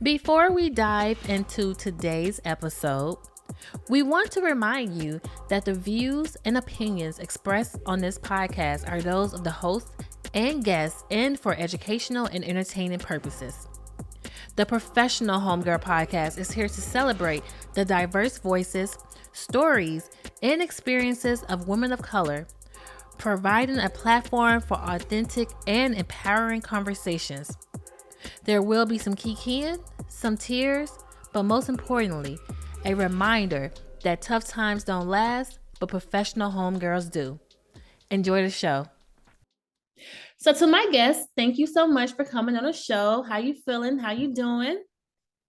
Before we dive into today's episode, we want to remind you that the views and opinions expressed on this podcast are those of the host and guests and for educational and entertaining purposes. The Professional Homegirl podcast is here to celebrate the diverse voices, stories, and experiences of women of color, providing a platform for authentic and empowering conversations. There will be some 𝐾𝐿, some tears, but most importantly, a reminder that tough times don't last, but professional homegirls do. Enjoy the show. So to my guests, thank you so much for coming on the show. How you feeling? How you doing?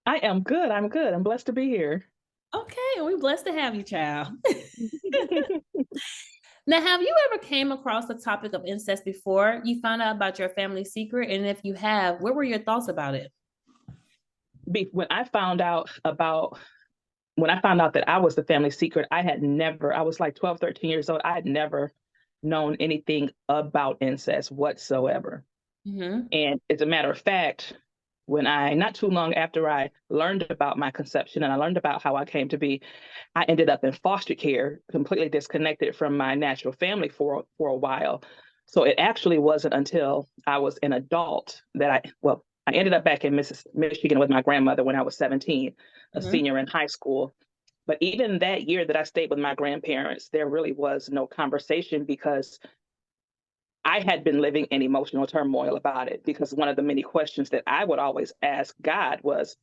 I am good. I'm good. I'm blessed to be here. Okay, we're blessed to have you, child. Now, have you ever came across the topic of incest before you found out about your family secret? And if you have, what were your thoughts about it? When I found out that I was the family secret, I was like 12, 13 years old. I had never known anything about incest whatsoever. Mm-hmm. And as a matter of fact, not too long after I learned about my conception and I learned about how I came to be, I ended up in foster care, completely disconnected from my natural family for a while. So it actually wasn't until I was an adult that I ended up back in Michigan with my grandmother when I was 17, a senior in high school. But even that year that I stayed with my grandparents, there really was no conversation because I had been living in emotional turmoil about it, because one of the many questions that I would always ask God was,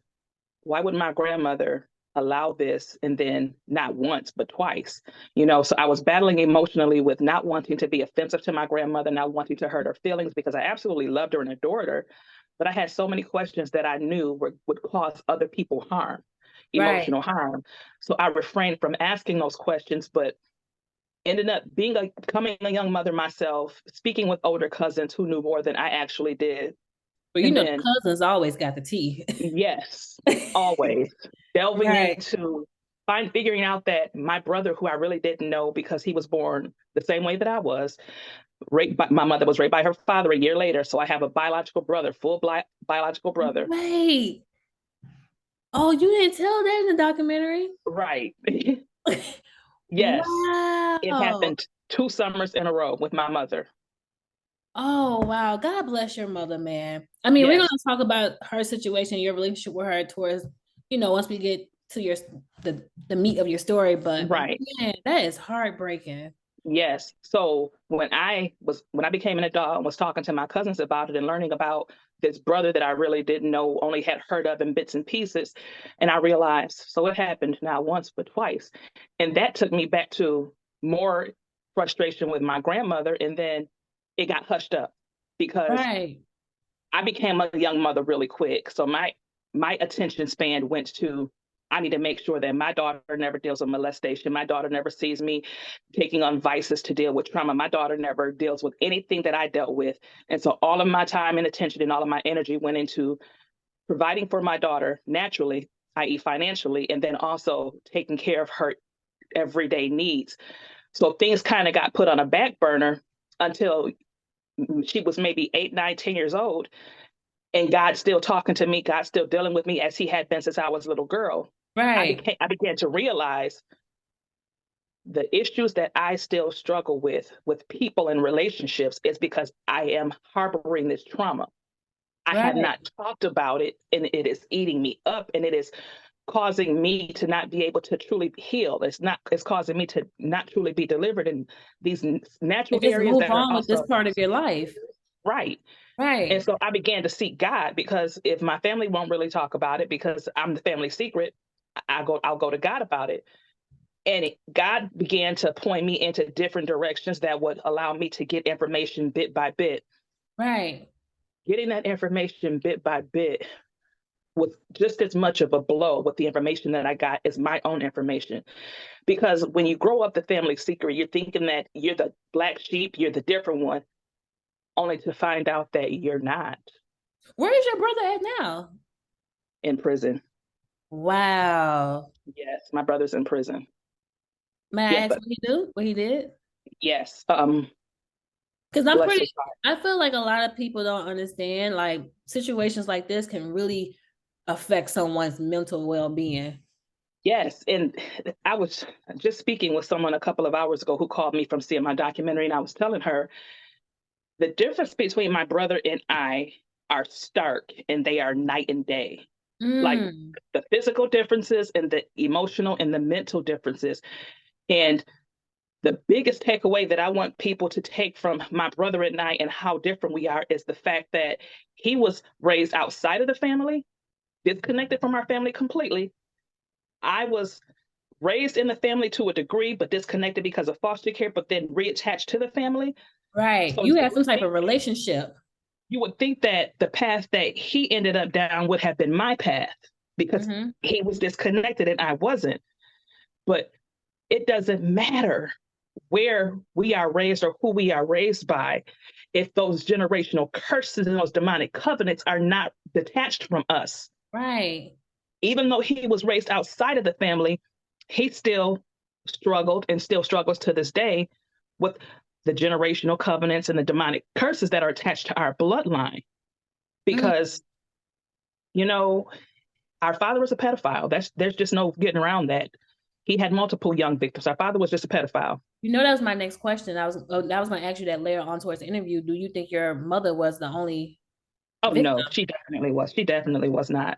why would my grandmother allow this, and then not once, but twice? So I was battling emotionally with not wanting to be offensive to my grandmother, not wanting to hurt her feelings, because I absolutely loved her and adored her. But I had so many questions that I knew would cause other people harm, emotional harm. So I refrained from asking those questions, but ended up becoming a young mother myself, speaking with older cousins who knew more than I actually did. Well, the cousins always got the tea. Yes, always. Delving into figuring out that my brother, who I really didn't know because he was born the same way that I was, my mother was raped by her father a year later. So I have a biological brother, biological brother. Wait. Oh, you didn't tell that in the documentary? Right. Yes. Wow. It happened 2 summers in a row with my mother. Oh, wow. God bless your mother, man. I mean, we're going to talk about her situation, your relationship with her towards, once we get to the meat of your story. But right. Man, that is heartbreaking. Yes. So when I became an adult and was talking to my cousins about it and learning about this brother that I really didn't know, only had heard of in bits and pieces, and I realized, so it happened not once, but twice. And that took me back to more frustration with my grandmother. And then it got hushed up because I became a young mother really quick. So my attention span went to, I need to make sure that my daughter never deals with molestation. My daughter never sees me taking on vices to deal with trauma. My daughter never deals with anything that I dealt with. And so all of my time and attention and all of my energy went into providing for my daughter naturally, i.e. financially, and then also taking care of her everyday needs. So things kind of got put on a back burner until she was maybe 8, 9, 10 years old. And God's still talking to me. God's still dealing with me as he had been since I was a little girl. I began to realize the issues that I still struggle with people and relationships is because I am harboring this trauma. I have not talked about it, and it is eating me up, and it is causing me to not be able to truly heal. It's causing me to not truly be delivered in these natural areas that are also with this part of your life. Right. And so I began to seek God, because if my family won't really talk about it, because I'm the family secret, I'll go to God about it. And God began to point me into different directions that would allow me to get information bit by bit. Getting that information bit by bit was just as much of a blow with the information that I got as my own information. Because when you grow up the family secret, you're thinking that you're the black sheep, you're the different one, only to find out that you're not. Where is your brother at now? In prison. Wow. Yes, my brother's in prison. May I ask what he do? What he did? Yes. Because I feel like a lot of people don't understand, like situations like this can really affect someone's mental well-being. Yes. And I was just speaking with someone a couple of hours ago who called me from seeing my documentary, and I was telling her the difference between my brother and I are stark, and they are night and day. Like the physical differences and the emotional and the mental differences. And the biggest takeaway that I want people to take from my brother and I and how different we are is the fact that he was raised outside of the family, disconnected from our family completely. I was raised in the family to a degree, but disconnected because of foster care, but then reattached to the family. Right. So you had some type of relationship. You would think that the path that he ended up down would have been my path because he was disconnected and I wasn't. But it doesn't matter where we are raised or who we are raised by if those generational curses and those demonic covenants are not detached from us. Right. Even though he was raised outside of the family, he still struggled and still struggles to this day with the generational covenants and the demonic curses that are attached to our bloodline. Because, you know, our father was a pedophile. There's just no getting around that. He had multiple young victims. Our father was just a pedophile. You know, that was my next question. I was going to ask you that later on towards the interview. Do you think your mother was the only victim? No, she definitely was. She definitely was not.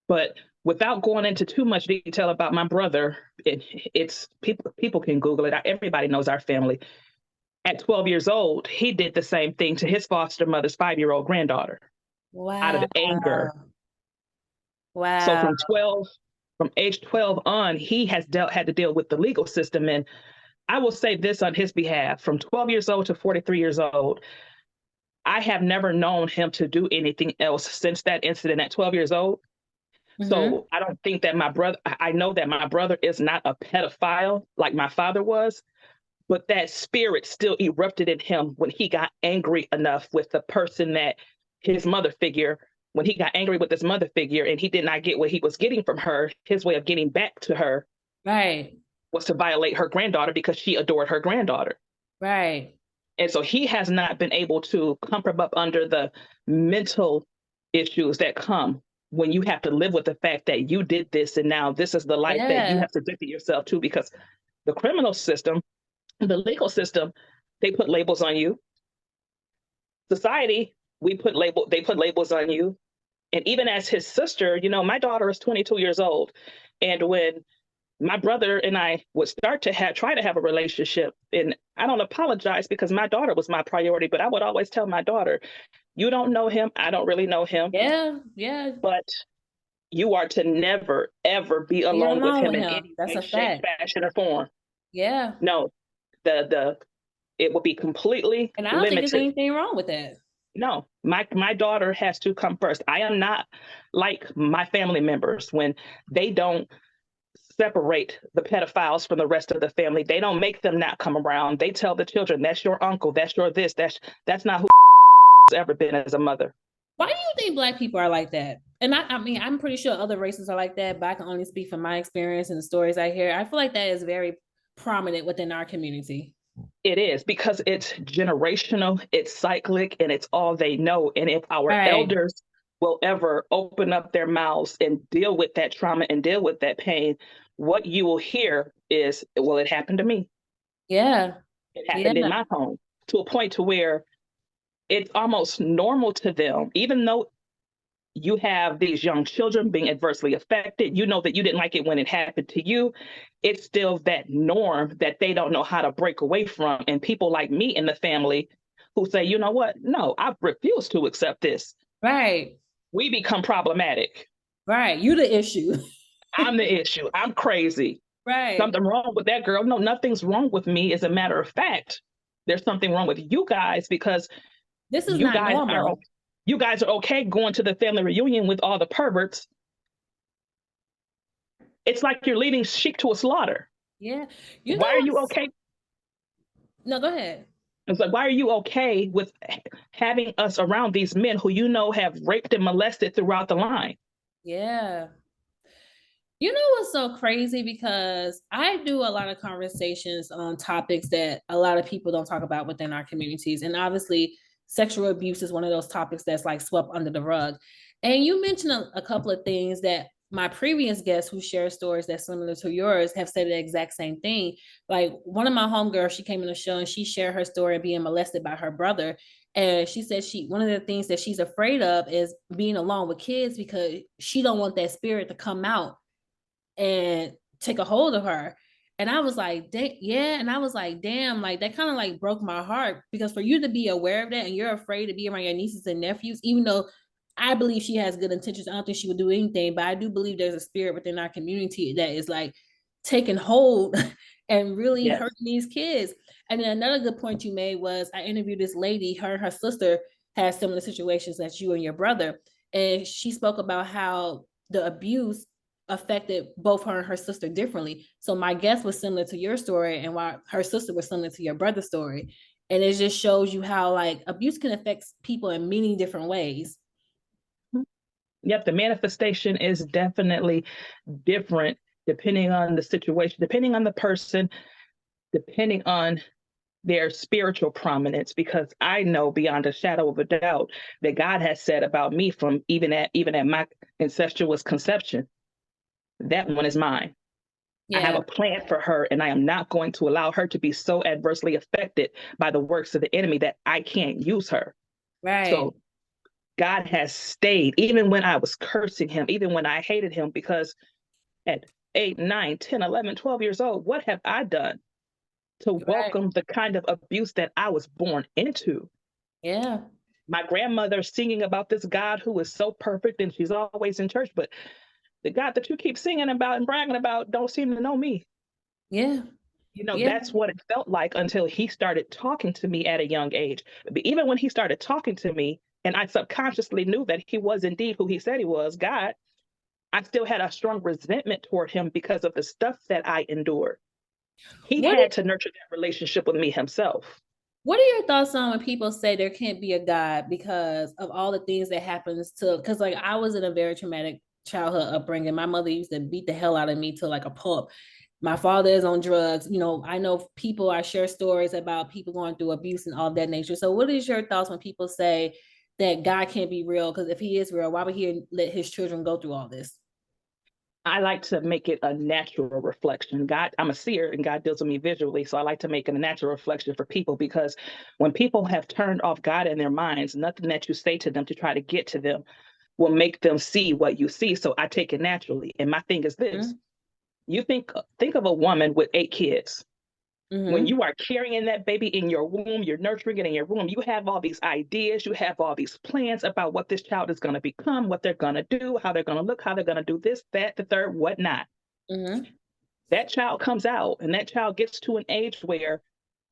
But without going into too much detail about my brother, it's people can Google it. Everybody knows our family. At 12 years old, he did the same thing to his foster mother's 5-year-old granddaughter. Wow. Out of anger. Wow. So from age 12 on, he has had to deal with the legal system. And I will say this on his behalf, from 12 years old to 43 years old, I have never known him to do anything else since that incident at 12 years old. So I don't think that I know that my brother is not a pedophile like my father was, but that spirit still erupted in him when he got angry enough with the person that his mother figure, when he got angry with his mother figure and he did not get what he was getting from her, his way of getting back to her was to violate her granddaughter because she adored her granddaughter. Right. And so he has not been able to comfort up under the mental issues that come when you have to live with the fact that you did this and now this is the life that you have subjected yourself to, because the criminal system, the legal system, they put labels on you. Society, they put labels on you. And even as his sister, you know, my daughter is 22 years old. And when my brother and I would start to try to have a relationship, and I don't apologize because my daughter was my priority, but I would always tell my daughter, you don't know him. I don't really know him. Yeah. But you are to never, ever be alone with him in any way, shape, fashion, or form. Yeah. No, it will be completely and I don't think there's anything wrong with that. No, my daughter has to come first. I am not like my family members when they don't separate the pedophiles from the rest of the family. They don't make them not come around. They tell the children, that's your uncle, that's your this, that's not who ever been as a mother. Why do you think Black people are like that? And I mean, I'm pretty sure other races are like that, but I can only speak from my experience and the stories I hear. I feel like that is very prominent within our community. It is, because it's generational, it's cyclic, and it's all they know. And if our elders will ever open up their mouths and deal with that trauma and deal with that pain, what you will hear is, well, it happened to me. Yeah. It happened in my home, to a point to where it's almost normal to them, even though you have these young children being adversely affected. You know that you didn't like it when it happened to you. It's still that norm that they don't know how to break away from. And people like me in the family who say, you know what? No, I refuse to accept this. Right. We become problematic. Right. You the issue. I'm the issue. I'm crazy. Right. Something wrong with that girl. No, nothing's wrong with me. As a matter of fact, there's something wrong with you guys, because this is not normal. You guys are okay going to the family reunion with all the perverts. It's like you're leading sheep to a slaughter. Yeah. Why are you okay? No, go ahead. It's like, why are you okay with having us around these men who you know have raped and molested throughout the line? Yeah. You know what's so crazy? Because I do a lot of conversations on topics that a lot of people don't talk about within our communities. And obviously, sexual abuse is one of those topics that's like swept under the rug. And you mentioned a couple of things that my previous guests who share stories that's similar to yours have said the exact same thing. Like one of my homegirls, she came in the show and she shared her story of being molested by her brother. And she said one of the things that she's afraid of is being alone with kids because she don't want that spirit to come out and take a hold of her. And I was like, yeah. And I was like, damn, like that kind of like broke my heart because for you to be aware of that and you're afraid to be around your nieces and nephews, even though I believe she has good intentions, I don't think she would do anything, but I do believe there's a spirit within our community that is like taking hold and really Yes. hurting these kids. And then another good point you made was I interviewed this lady, her and her sister had similar situations as you and your brother. And she spoke about how the abuse affected both her and her sister differently. So my guess was similar to your story, and why her sister was similar to your brother's story. And it just shows you how like abuse can affect people in many different ways. Yep, the manifestation is definitely different depending on the situation, depending on the person, depending on their spiritual prominence, because I know beyond a shadow of a doubt that God has said about me from even at my incestuous conception, that one is mine. I have Yeah. a plan for her, and I am not going to allow her to be so adversely affected by the works of the enemy that I can't use her. Right. So God has stayed, even when I was cursing him, even when I hated him, because at 8, 9, 10, 11, 12 years old, what have I done to Right. welcome the kind of abuse that I was born into? Yeah. My grandmother singing about this God who is so perfect and she's always in church, but the God that you keep singing about and bragging about don't seem to know me. Yeah. Yeah. That's what it felt like until he started talking to me at a young age. But even when he started talking to me, and I subconsciously knew that he was indeed who he said he was, God, I still had a strong resentment toward him because of the stuff that I endured. He What had to nurture that relationship with me himself. What are your thoughts on when people say there can't be a God because of all the things that happens to? Because like I was in a very traumatic childhood upbringing. My mother used to beat the hell out of me to like a pulp. My father is on drugs. You know, I know people. I share stories about people going through abuse and all of that nature. So, what is your thoughts when people say that God can't be real? Because if He is real, why would He let His children go through all this? I like to make it a natural reflection. God, I'm a seer and God deals with me visually. So I like to make it a natural reflection for people, because when people have turned off God in their minds, nothing that you say to them to try to get to them will make them see what you see. So I take it naturally. And my thing is this: you think of a woman with 8 kids. When Mm-hmm. you are carrying that baby in your womb, you're nurturing it in your womb, you have all these ideas, you have all these plans about what this child is going to become, what they're going to do, how they're going to look, how they're going to do this, that, the third, whatnot. Mm-hmm. That child comes out and that child gets to an age where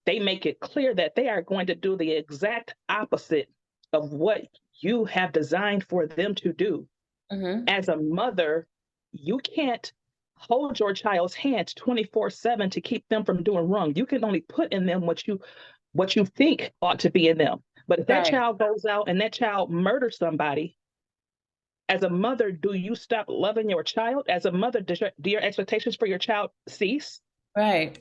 they make it clear that they are going to do the exact opposite of what you have designed for them to do. Mm-hmm. As a mother, you can't hold your child's hand 24/7 to keep them from doing wrong. You can only put in them what you think ought to be in them. But if that Right. child goes out and that child murders somebody, as a mother, do you stop loving your child? As a mother, do your expectations for your child cease? Right.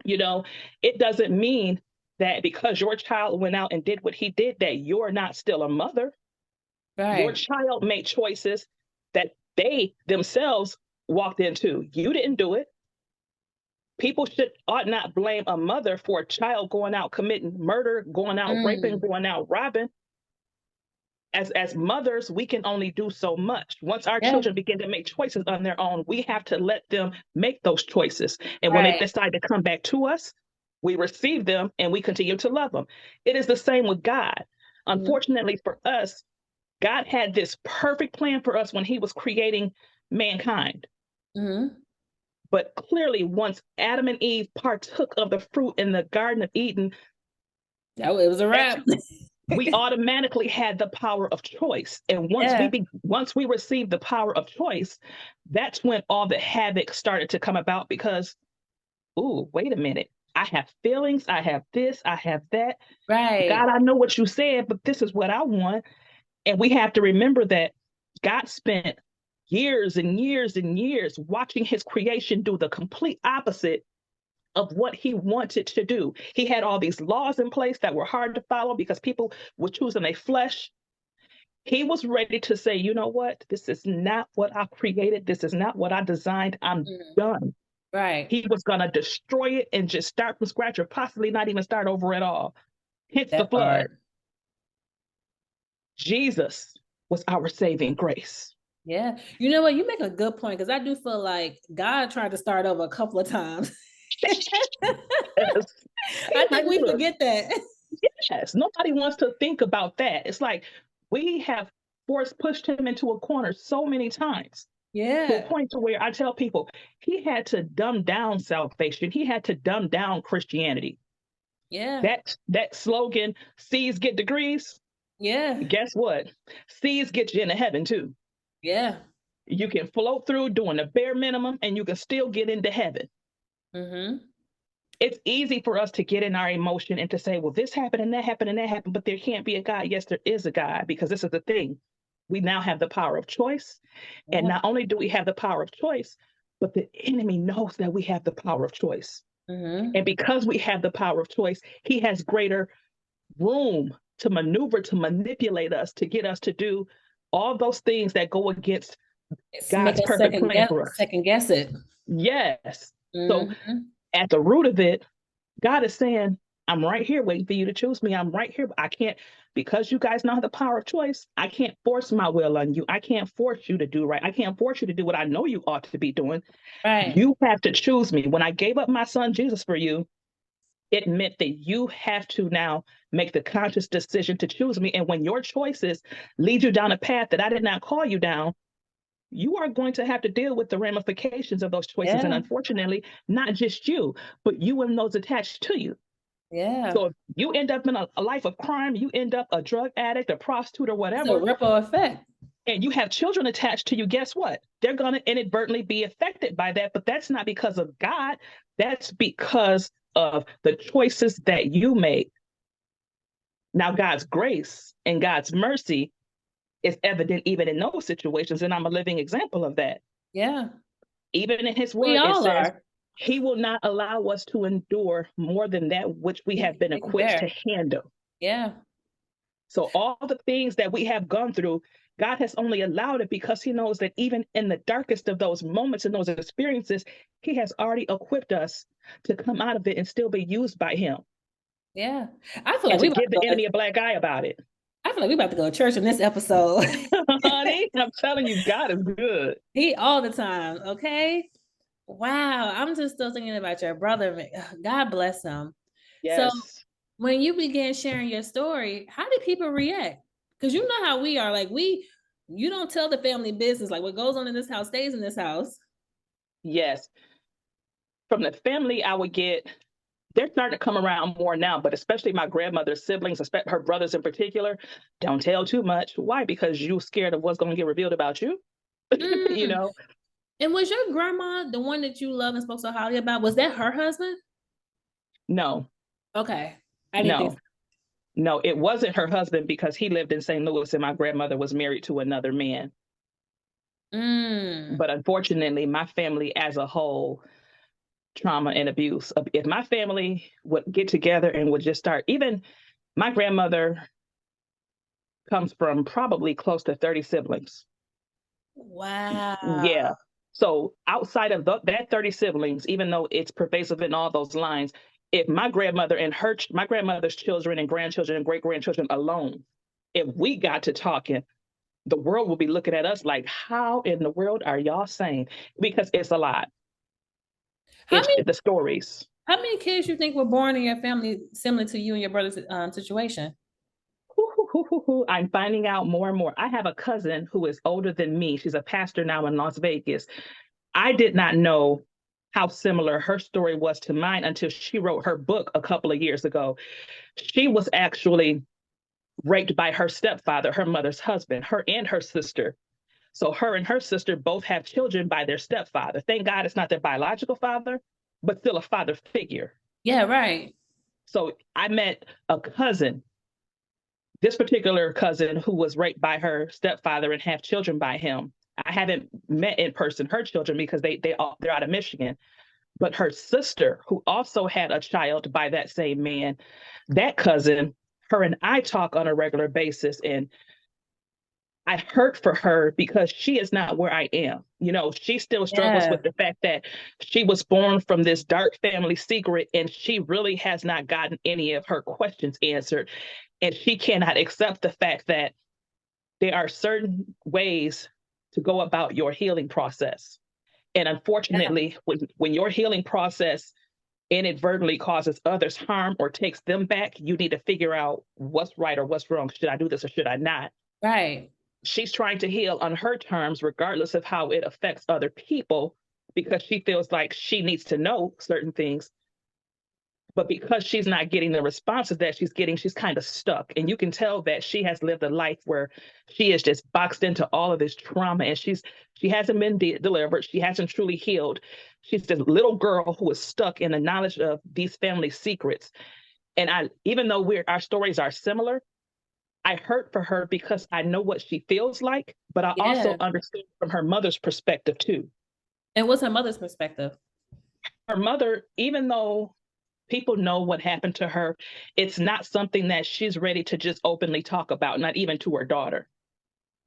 You know, it doesn't mean that because your child went out and did what he did, that you're not still a mother. Your Right. child made choices that they themselves walked into. You didn't do it. People ought not blame a mother for a child going out committing murder, going out raping, Mm. going out robbing. As mothers, we can only do so much. Once our Yeah. children begin to make choices on their own, we have to let them make those choices. And when they Right. decide to come back to us, we receive them and we continue to love them. It is the same with God. Mm-hmm. Unfortunately for us, God had this perfect plan for us when he was creating mankind. Mm-hmm. But clearly, once Adam and Eve partook of the fruit in the Garden of Eden, That it was a that's wrap. we automatically had the power of choice. And Yeah. once we received the power of choice, that's when all the havoc started to come about. Because, ooh, wait a minute. I have feelings. I have this. I have that. Right. God, I know what you said, but this is what I want. And we have to remember that God spent years and years and years watching his creation do the complete opposite of what he wanted to do. He had all these laws in place that were hard to follow because people were choosing their flesh. He was ready to say, you know what? This is not what I created. This is not what I designed. I'm Mhm. done. Right. He was going to destroy it and just start from scratch or possibly not even start over at all. Hence the That flood. part. Jesus was our saving grace. Yeah. You know what? You make a good point because I do feel like God tried to start over a couple of times. Yes. I He's like, think we look, forget that. yes, nobody wants to think about that. It's like we have pushed him into a corner so many times to a Yeah. point to where I tell people he had to dumb down salvation. He had to dumb down Christianity. Yeah. That slogan, C's get degrees. Yeah. Guess what? C's get you into heaven too. Yeah. You can float through doing the bare minimum and you can still get into heaven. Mm-hmm. It's easy for us to get in our emotion and to say, well, this happened and that happened and that happened, but there can't be a God. Yes, there is a God, because this is the thing. We now have the power of choice. And Yeah. not only do we have the power of choice, but the enemy knows that we have the power of choice. Mm-hmm. And because we have the power of choice, he has greater room to maneuver, to manipulate us, to get us to do all those things that go against It's make God's us perfect plan for us. second guess it. Yes. So Mm-hmm. at the root of it, God is saying, I'm right here waiting for you to choose me. I'm right here. But I can't, because you guys know the power of choice, I can't force my will on you. I can't force you to do right. I can't force you to do what I know you ought to be doing. Right. You have to choose me. When I gave up my son Jesus for you, it meant that you have to now make the conscious decision to choose me. And when your choices lead you down a path that I did not call you down, you are going to have to deal with the ramifications of those choices. And Yeah. unfortunately, not just you, but you and those attached to you. Yeah. So if you end up in a life of crime, you end up a drug addict, a prostitute, or It's a whatever, ripple effect. and you have children attached to you, guess what? They're going to inadvertently be affected by that. But that's not because of God. That's because of the choices that you make. Now, God's grace and God's mercy is evident even in those situations. And I'm a living example of that. Yeah. Even in his We word, it all says, are. he will not allow us to endure more than that which we have been We can equipped to bear. handle. Yeah. So all the things that we have gone through, God has only allowed it because he knows that even in the darkest of those moments and those experiences, he has already equipped us to come out of it and still be used by him, Yeah. I feel and like to we about give to the go enemy a black eye about it. I feel like we about to go to church in this episode. Honey, I'm telling you, God is good. He all the time. Okay. Wow. I'm just still thinking about your brother. God bless him. So Yes. when you began sharing your story, how did people react? Because you know how we are. Like you don't tell the family business. Like what goes on in this house stays in this house. Yes. From the family, I would get, they're starting to come around more now, but especially my grandmother's siblings, her brothers in particular, don't tell too much. Why? Because you're scared of what's going to get revealed about you. You Mm. know, And was your grandma the one that you love and spoke so highly about? Was that her husband? no, Okay. I didn't think no, no, it wasn't her husband because he lived in St. Louis and my grandmother was married to another man. so. Mm. But unfortunately, my family as a whole, trauma and abuse. If my family would get together and would just start, even my grandmother comes from probably close to 30 siblings. Wow. Yeah. So outside of that 30 siblings, even though it's pervasive in all those lines, if my grandmother and my grandmother's children and grandchildren and great grandchildren alone, if we got to talking, the world will be looking at us like, how in the world are y'all saying? Because it's a lot. How It's many the stories. how many kids you think were born in your family similar to you and your brother's situation? I'm finding out more and more. I have a cousin who is older than me. She's a pastor now in Las Vegas. I did not know how similar her story was to mine until she wrote her book a couple of years ago. She was actually raped by her stepfather, her mother's husband, her and her sister. So her and her sister both have children by their stepfather. Thank God it's not their biological father, but still a father figure. Yeah, right. So I met a cousin, this particular cousin who was raped by her stepfather and have children by him. I haven't met in person her children because they're out of Michigan. But her sister, who also had a child by that same man, that cousin, her and I talk on a regular basis. And I hurt for her because she is not where I am. She still struggles Yeah. with the fact that she was born from this dark family secret and she really has not gotten any of her questions answered. And she cannot accept the fact that there are certain ways to go about your healing process. And Yeah. unfortunately, when your healing process inadvertently causes others harm or takes them back, you need to figure out what's right or what's wrong. Should I do this or should I not? Right. She's trying to heal on her terms, regardless of how it affects other people, because she feels like she needs to know certain things. But because she's not getting the responses that she's getting, she's kind of stuck. And you can tell that she has lived a life where she is just boxed into all of this trauma and she hasn't been delivered. She hasn't truly healed. She's this little girl who is stuck in the knowledge of these family secrets. And even though our stories are similar, I hurt for her because I know what she feels like, but I also Yeah. understand from her mother's perspective too. And what's her mother's perspective? Her mother, even though people know what happened to her, it's not something that she's ready to just openly talk about, not even to her daughter.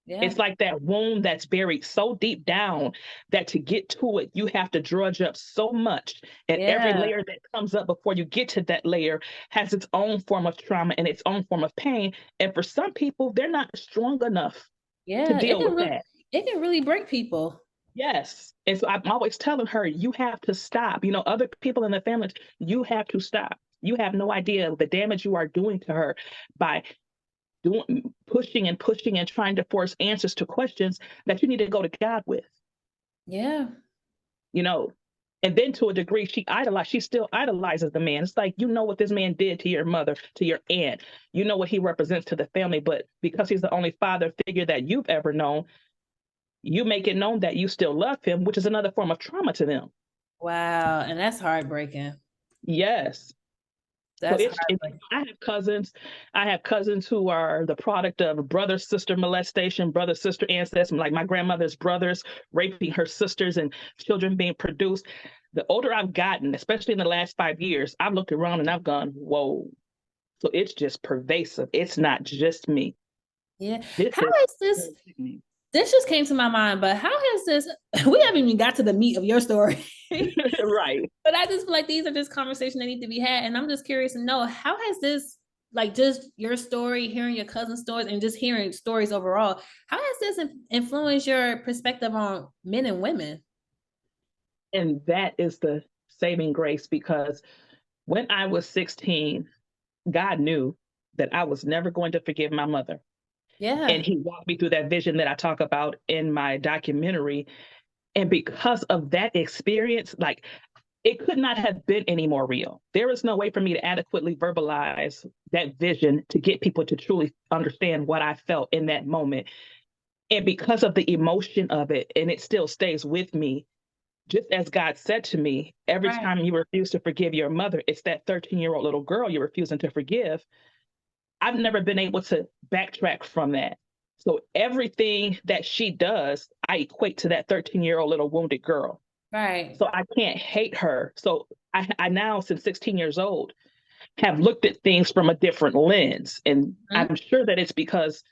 Yeah. It's like that wound that's buried so deep down that to get to it, you have to drudge up so much. And every Yeah. layer that comes up before you get to that layer has its own form of trauma and its own form of pain. And for some people, they're not strong enough to Yeah. deal with that. It can really break people. Yes. And so I'm always telling her, you have to stop. Other people in the family, you have to stop. You have no idea the damage you are doing to her by pushing and pushing and trying to force answers to questions that you need to go to God with. Yeah. you know. And then to a degree, she still idolizes the man. It's like, what this man did to your mother, to your aunt. You know what he represents to the family, but because he's the only father figure that you've ever known, you make it known that you still love him, which is another form of trauma to them. Wow. And that's heartbreaking. Yes. So That's heartbreaking. I have cousins. I have cousins who are the product of brother sister molestation, brother sister ancestry, like my grandmother's brothers raping her sisters and children being produced. The older I've gotten, especially in the last 5 years, I've looked around and I've gone, whoa. So it's just pervasive. It's not just me. Yeah. This How is is this? This just came to my mind, but how has this? We haven't even got to the meat of your story. right. But I just feel like these are just conversations that need to be had. And I'm just curious to know, how has this, like just your story, hearing your cousin's stories and just hearing stories overall, how has this influenced your perspective on men and women? And that is the saving grace because when I was 16, God knew that I was never going to forgive my mother. Yeah. And he walked me through that vision that I talk about in my documentary. And because of that experience, like it could not have been any more real. There is no way for me to adequately verbalize that vision to get people to truly understand what I felt in that moment. And because of the emotion of it, and it still stays with me, just as God said to me, every Right. time you refuse to forgive your mother, it's that 13-year-old little girl you're refusing to forgive. I've never been able to backtrack from that. So everything that she does, I equate to that 13-year-old little wounded girl. Right. So I can't hate her. So I now, since 16 years old, have looked at things from a different lens. And Mhm. I'm sure that it's because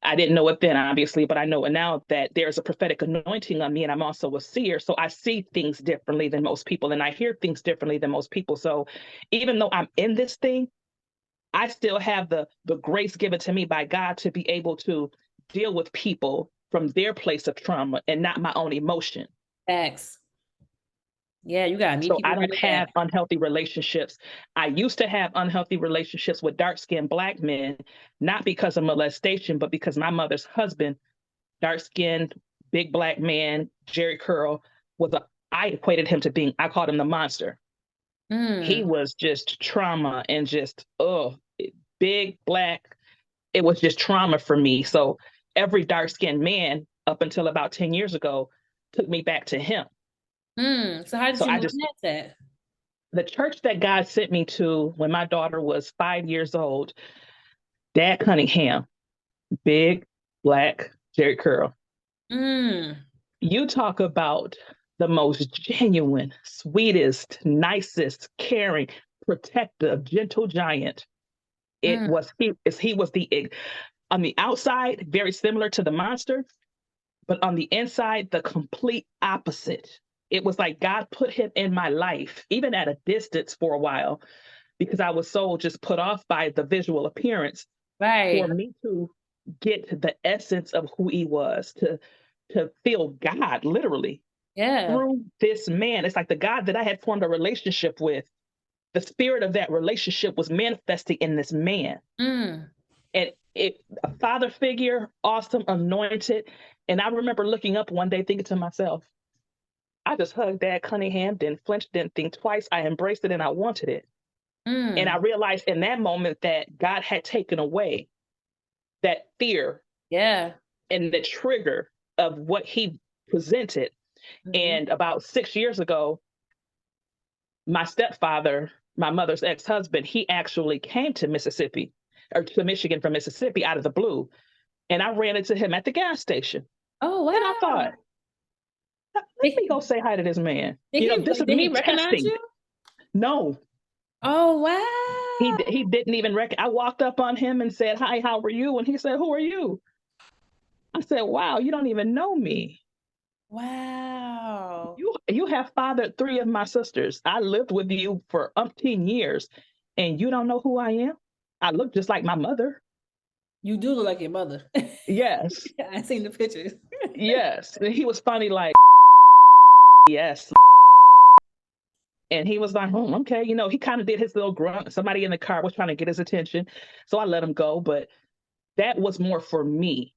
I didn't know it then, obviously, but I know it now that there's a prophetic anointing on me and I'm also a seer. So I see things differently than most people and I hear things differently than most people. So even though I'm in this thing, I still have the grace given to me by God to be able to deal with people from their place of trauma and not my own emotion. Facts. Yeah, you gotta meet So people I where don't they're at. have unhealthy relationships. I used to have unhealthy relationships with dark-skinned Black men, not because of molestation, but because my mother's husband, dark-skinned, big Black man, Jerry Curl, I equated him to being, I called him the monster. He Mm. was just trauma and just, big Black. It was just trauma for me. So every dark-skinned man up until about 10 years ago took me back to him. So how did So you I move just past that? the church that God sent me to when my daughter was 5 years old, Dad Cunningham, big Black Jerry Curl. Mm. You talk about the most genuine, sweetest, nicest, caring, protective, gentle giant. It Mm. was he was the On the outside, very similar to the monster, but on the inside, the complete opposite. It was like God put him in my life, even at a distance for a while, because I was so just put off by the visual appearance, for Right. me to get to the essence of who he was, to feel God literally Yeah. through this man. It's like the God that I had formed a relationship with, the spirit of that relationship was manifesting in this man. Mm. And a father figure, awesome, anointed. And I remember looking up one day thinking to myself, I just hugged Dad Cunningham, didn't flinch, didn't think twice. I embraced it and I wanted it. And I Mm. realized in that moment that God had taken away that fear Yeah. and the trigger of what he presented. Mhm. And about 6 years ago, my stepfather, my mother's ex-husband, he actually came to Mississippi or to Michigan from Mississippi out of the blue. And I ran into him at the gas station. Oh, And I wow. thought, let Did me go say hi to this man. did You he know, this like, is did he me recognize testing. you? No, Oh, wow. he didn't even I walked up on him and said, hi, how are you? And he said, who are you? I said, wow, you don't even know me. Wow. You have fathered three of my sisters. I lived with you for umpteen years, and you don't know who I am? I look just like my mother. You do look like your mother. Yes, I seen the pictures. yes. And he was funny, like, yes. And he was like, oh, okay. You know, he kind of did his little grunt. Somebody in the car was trying to get his attention. So I let him go. But that was more for me.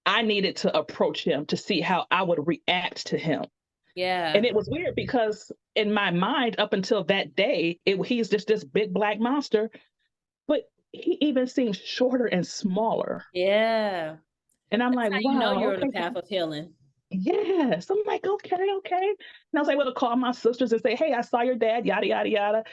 I needed to approach him to see how I would react to him. And Yeah. it was weird because in my mind, up until that day, he's just this big black monster, but he even seems shorter and smaller. Yeah. And I'm That's like, how you know wow, you're on the okay, path of healing. yes. I'm like, okay, okay. And I was able to call my sisters and say, hey, I saw your dad, yada, yada, yada.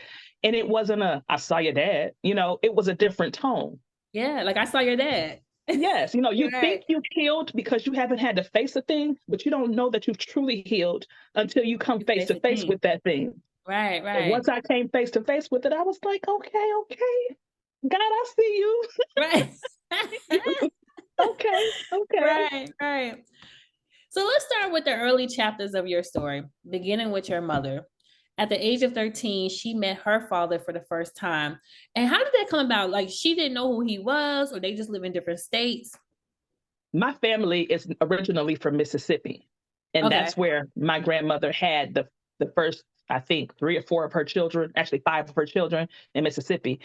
And it wasn't I saw your dad, it was a different tone. Yeah, like I saw your dad. Yes, you Right. think you've healed because you haven't had to face a thing, but you don't know that you've truly healed until you come You face face to the face thing. with that thing. Right, And right. once I came face to face with it, I was like, okay, okay, God, I see you. Right. Okay, okay. Right, right. So let's start with the early chapters of your story, beginning with your mother. At the age of 13, she met her father for the first time. And how did that come about? Like she didn't know who he was, or they just live in different states? My family is originally from Mississippi, and Okay. that's where my grandmother had the first, I think, three or four of her children, actually five of her children in Mississippi.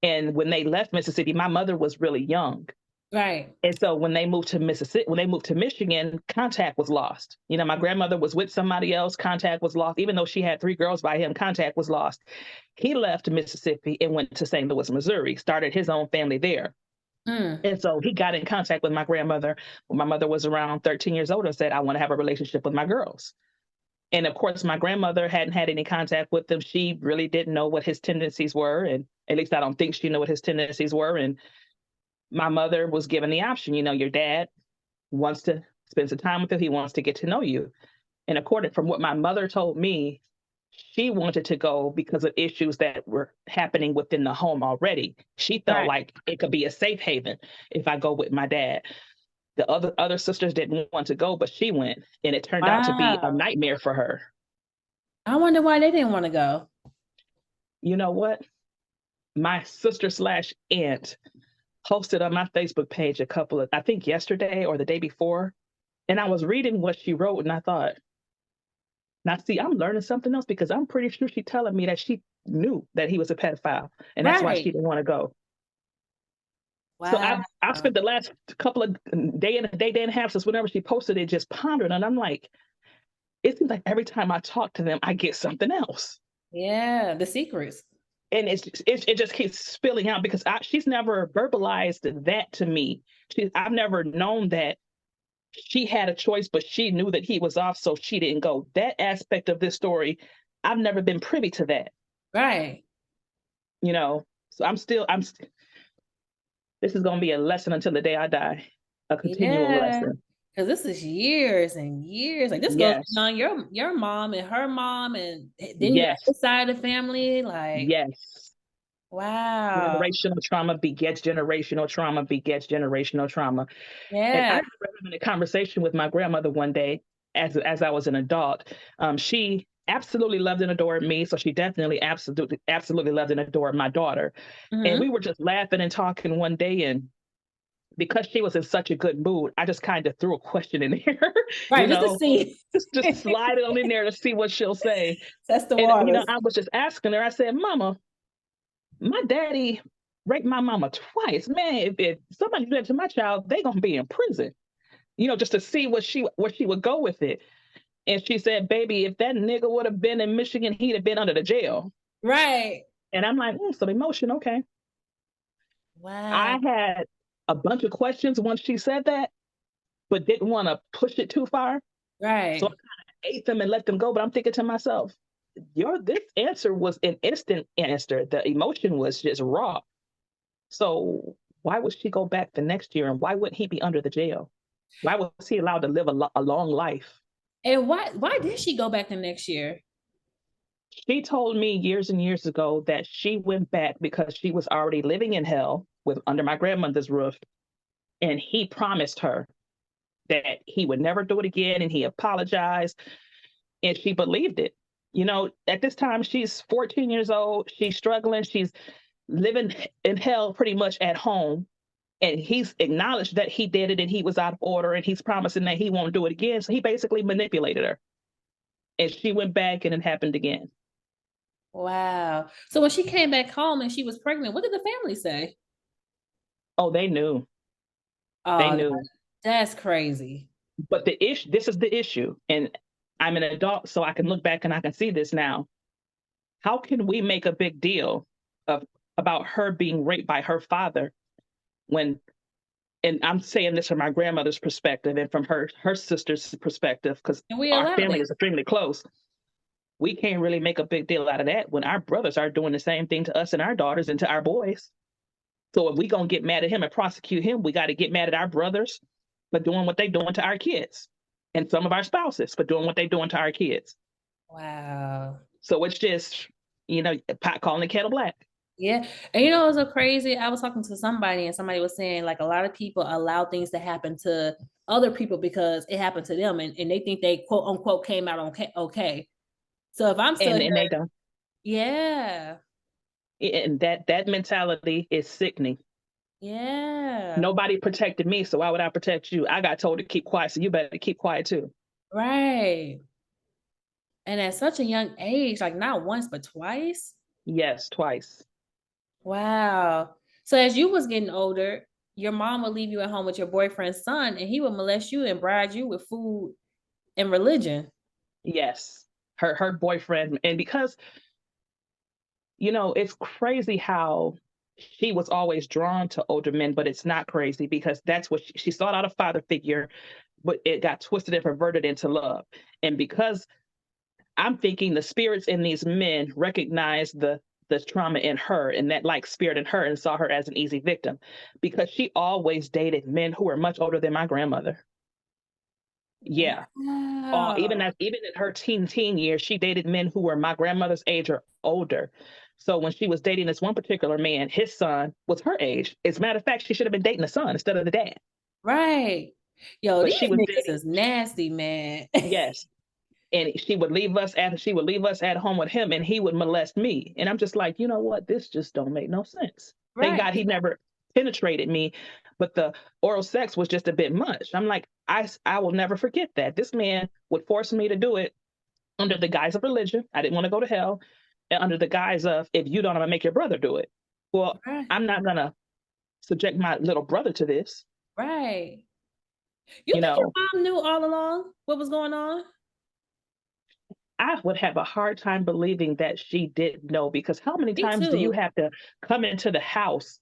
And when they left Mississippi, my mother was really young. Right. And so when they moved to Mississippi, when they moved to Michigan, contact was lost. My grandmother was with somebody else, contact was lost. Even though she had three girls by him, contact was lost. He left Mississippi and went to St. Louis, Missouri, started his own family there. Mm. And so he got in contact with my grandmother when my mother was around 13 years old and said, I want to have a relationship with my girls. And of course, my grandmother hadn't had any contact with them. She really didn't know what his tendencies were. And at least I don't think she knew what his tendencies were. And my mother was given the option, your dad wants to spend some time with you. He wants to get to know you. And according from what my mother told me, she wanted to go because of issues that were happening within the home already. She felt Right. like it could be a safe haven if I go with my dad. The other sisters didn't want to go, but she went, and it turned out to be a Wow. nightmare for her. I wonder why they didn't want to go. You know what? My sister slash aunt posted on my Facebook page a couple of, I think yesterday or the day before, and I was reading what she wrote, and I thought, now see, I'm learning something else because I'm pretty sure she's telling me that she knew that he was a pedophile, and that's why she Right. didn't want to go. So Wow. I've spent the last couple of day and a half since whenever she posted it, just pondering, and I'm like, it seems like every time I talk to them, I get something else. Yeah, the secrets. And it just keeps spilling out because she's never verbalized that to me. I've never known that she had a choice, but she knew that he was off, so she didn't go. That aspect of this story, I've never been privy to that. Right. So this is going to be a lesson until the day I die, a continual Yeah. lesson. Because this is years and years. Like this goes Yes, on your mom and her mom, and then your yes, other side of the family. Like, yes. Wow. Generational trauma begets generational trauma begets generational trauma. And I Yeah. remember having a conversation with my grandmother one day as I was an adult. She absolutely loved and adored me, so she definitely absolutely loved and adored my daughter. And we Hmm. were just laughing and talking one day, and because she was in such a good mood, I just kind of threw a question in there, you Right. Just to know, see. just slide it on in there to see what she'll say. Test the And waters. I was just asking her. I said, "Mama, my daddy raped my mama twice. Man, if somebody did that to my child, they gonna be in prison." Just to see where she would go with it. And she said, "Baby, if that nigga would have been in Michigan, he'd have been under the jail." Right. And I'm like, some emotion, okay. Wow. I had a bunch of questions once she said that, but didn't want to push it too far. So I Right. kind of ate them and let them go. But I'm thinking to myself, this answer was an instant answer. The emotion was just raw. So why would she go back the next year, and why wouldn't he be under the jail? Why was he allowed to live a long life? And why did she go back the next year? She told me years and years ago that she went back because she was already living in hell with under my grandmother's roof, and he promised her that he would never do it again, and he apologized, and she believed it. At this time, she's 14 years old. She's struggling. She's living in hell pretty much at home. And he's acknowledged that he did it and he was out of order, and he's promising that he won't do it again. So he basically manipulated her. And she went back and it happened again. Wow. So when she came back home and she was pregnant, what did the family say? Oh, they knew. They Oh, knew. that's crazy. But this is the issue. And I'm an adult, so I can look back and I can see this now. How can we make a big deal of about her being raped by her father when, and I'm saying this from my grandmother's perspective and from her sister's perspective, because And we our allowed family it. is extremely close. We can't really make a big deal out of that when our brothers are doing the same thing to us and our daughters and to our boys. So if we gonna get mad at him and prosecute him, we got to get mad at our brothers for doing what they doing to our kids, and some of our spouses for doing what they doing to our kids. Wow. So it's just, pot calling the kettle black. Yeah. And it's so crazy. I was talking to somebody and somebody was saying like a lot of people allow things to happen to other people because it happened to them and they think they quote unquote came out okay. Okay. So if I'm still And here, they don't. yeah. And that mentality is sickening. Yeah. Nobody protected me, so why would I protect you? I got told to keep quiet, so you better keep quiet too. Right. And at such a young age, like not once but twice. Yes, twice. Wow. So as you was getting older, your mom would leave you at home with your boyfriend's son and he would molest you and bribe you with food and religion. Yes. Her boyfriend. And because, it's crazy how she was always drawn to older men, but it's not crazy because that's what she sought out a father figure, but it got twisted and perverted into love. And because I'm thinking the spirits in these men recognized the trauma in her and that like spirit in her and saw her as an easy victim because she always dated men who were much older than my grandmother. Yeah. Wow. Even in her teen years, she dated men who were my grandmother's age or older. So when she was dating this one particular man, his son was her age. As a matter of fact, she should have been dating the son instead of the dad. Right. Yo, But these she was niggas dating, is nasty, man. yes. And she would leave us at home with him, and he would molest me. And I'm just like, you know what? This just don't make no sense. Thank Right. God he never penetrated me, but the oral sex was just a bit much. I'm like, I will never forget that. This man would force me to do it under the guise of religion. I didn't want to go to hell. And under the guise of, if you don't, I'm going to make your brother do it. Well, Right. I'm not going to subject my little brother to this. Right. You You think your know, mom knew all along what was going on? I would have a hard time believing that she did know, because how many Me times do you too. have to come into the house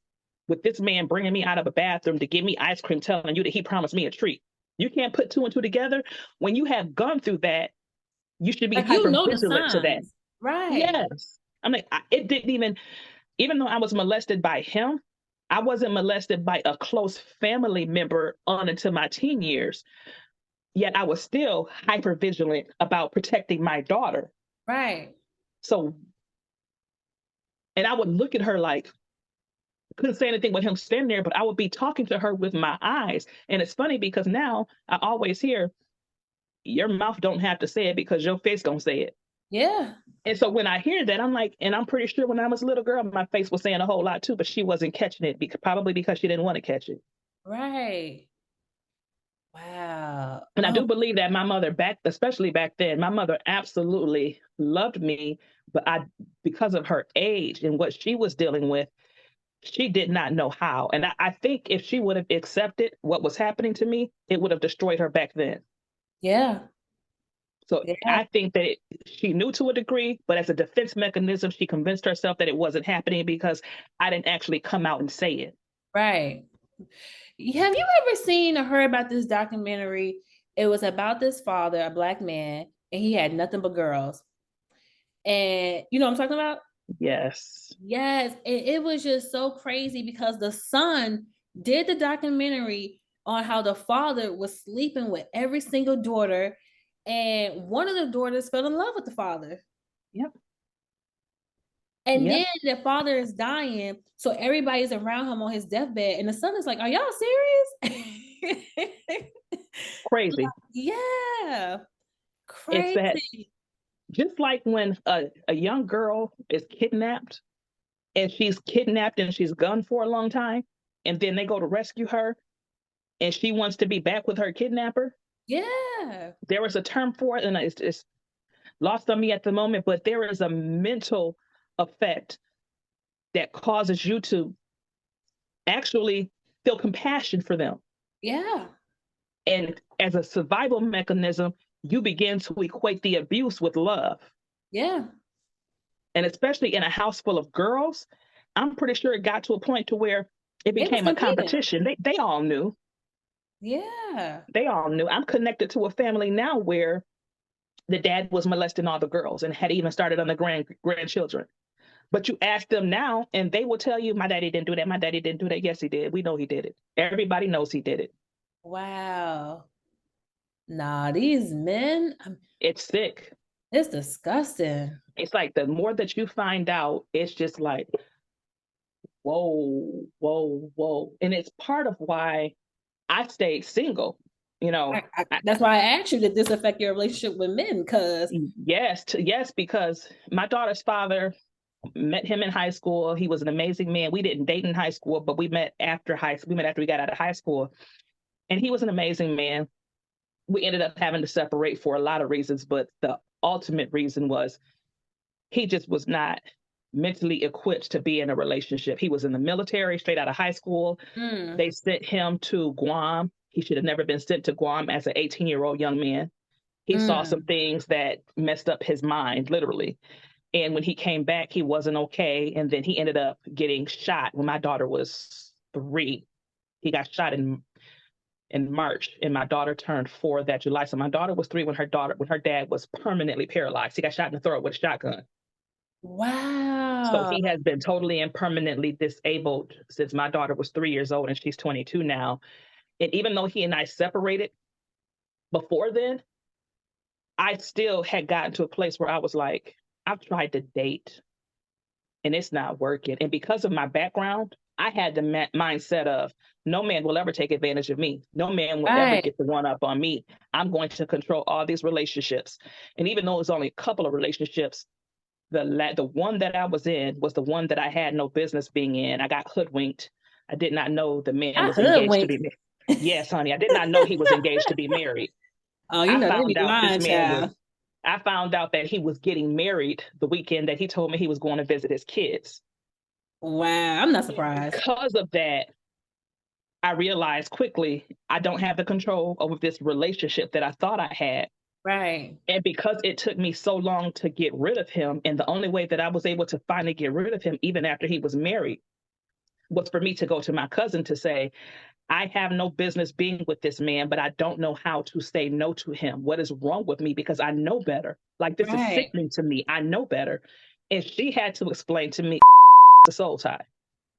with this man bringing me out of a bathroom to give me ice cream, telling you that he promised me a treat? You can't put two and two together. When you have gone through that, you should be Like you hyper know the vigilant to that. signs. Right. Yes. I'm like, it didn't even though I was molested by him, I wasn't molested by a close family member on into my teen years. Yet I was still hyper vigilant about protecting my daughter. Right. So, And I would look at her like, couldn't say anything with him standing there, but I would be talking to her with my eyes. And it's funny because now I always hear, your mouth don't have to say it because your face gonna say it. Yeah. And so when I hear that, I'm like, and I'm pretty sure when I was a little girl, my face was saying a whole lot too, but she wasn't catching it probably because she didn't want to catch it. Right. Wow. And I do believe that my mother especially back then, my mother absolutely loved me, but because of her age and what she was dealing with, she did not know how. And I think if she would have accepted what was happening to me, it would have destroyed her back then. Yeah. So Yeah. I think that she knew to a degree, but as a defense mechanism, she convinced herself that it wasn't happening because I didn't actually come out and say it. Right. Have you ever seen or heard about this documentary? It was about this father, a Black man, and he had nothing but girls. And you know what I'm talking about? Yes. Yes. And it was just so crazy because the son did the documentary on how the father was sleeping with every single daughter. And one of the daughters fell in love with the father. Yep. And Yep. then the father is dying. So everybody's around him on his deathbed. And the son is like, are y'all serious? Crazy. Yeah. Crazy. It's that, just like when a young girl is kidnapped and she's gone for a long time, and then they go to rescue her and she wants to be back with her kidnapper. Yeah. There is a term for it, and it's lost on me at the moment, but there is a mental effect that causes you to actually feel compassion for them. Yeah. And as a survival mechanism, you begin to equate the abuse with love. Yeah. And especially in a house full of girls, I'm pretty sure it got to a point to where it became a competition. They all knew. Yeah. They all knew. I'm connected to a family now where the dad was molesting all the girls and had even started on the grandchildren. But you ask them now, and they will tell you, my daddy didn't do that. My daddy didn't do that. Yes, he did. We know he did it. Everybody knows he did it. Wow. Nah, these men, It's sick. it's disgusting. It's like the more that you find out, it's just like, whoa, whoa, whoa. And it's part of why I stayed single. You know, that's why I asked you, did this affect your relationship with men? Because yes, because my daughter's father, met him in high school. He was an amazing man. We didn't date in high school, but we met after we got out of high school. And he was an amazing man. We ended up having to separate for a lot of reasons, but the ultimate reason was he just was not mentally equipped to be in a relationship. He was in the military straight out of high school. They sent him to Guam. He should have never been sent to Guam as an 18-year-old young man. He saw some things that messed up his mind, literally. And when he came back, he wasn't okay. And then he ended up getting shot when my daughter was 3. He got shot in March, and my daughter turned 4 that July. So my daughter was 3 when her dad was permanently paralyzed. He got shot in the throat with a shotgun. Wow. So he has been totally and permanently disabled since my daughter was 3 years old, and she's 22 now. And even though he and I separated before then, I still had gotten to a place where I was like, I've tried to date and it's not working. And because of my background, I had the mindset of no man will ever take advantage of me. No man will ever get the one up on me. I'm going to control all these relationships. And even though it was only a couple of relationships, the one that I was in was the one that I had no business being in. I got hoodwinked. I did not know the man was engaged to be married. Yes, honey. I did not know he was engaged to be married. Oh, you know, they be lying, child. I found out that he was getting married the weekend that he told me he was going to visit his kids. Wow, I'm not surprised. Because of that, I realized quickly I don't have the control over this relationship that I thought I had. Right. And because it took me so long to get rid of him, and the only way that I was able to finally get rid of him, even after he was married, was for me to go to my cousin to say, I have no business being with this man, but I don't know how to say no to him. What is wrong with me? Because I know better. Like, this is sickening to me. I know better. And she had to explain to me the soul tie.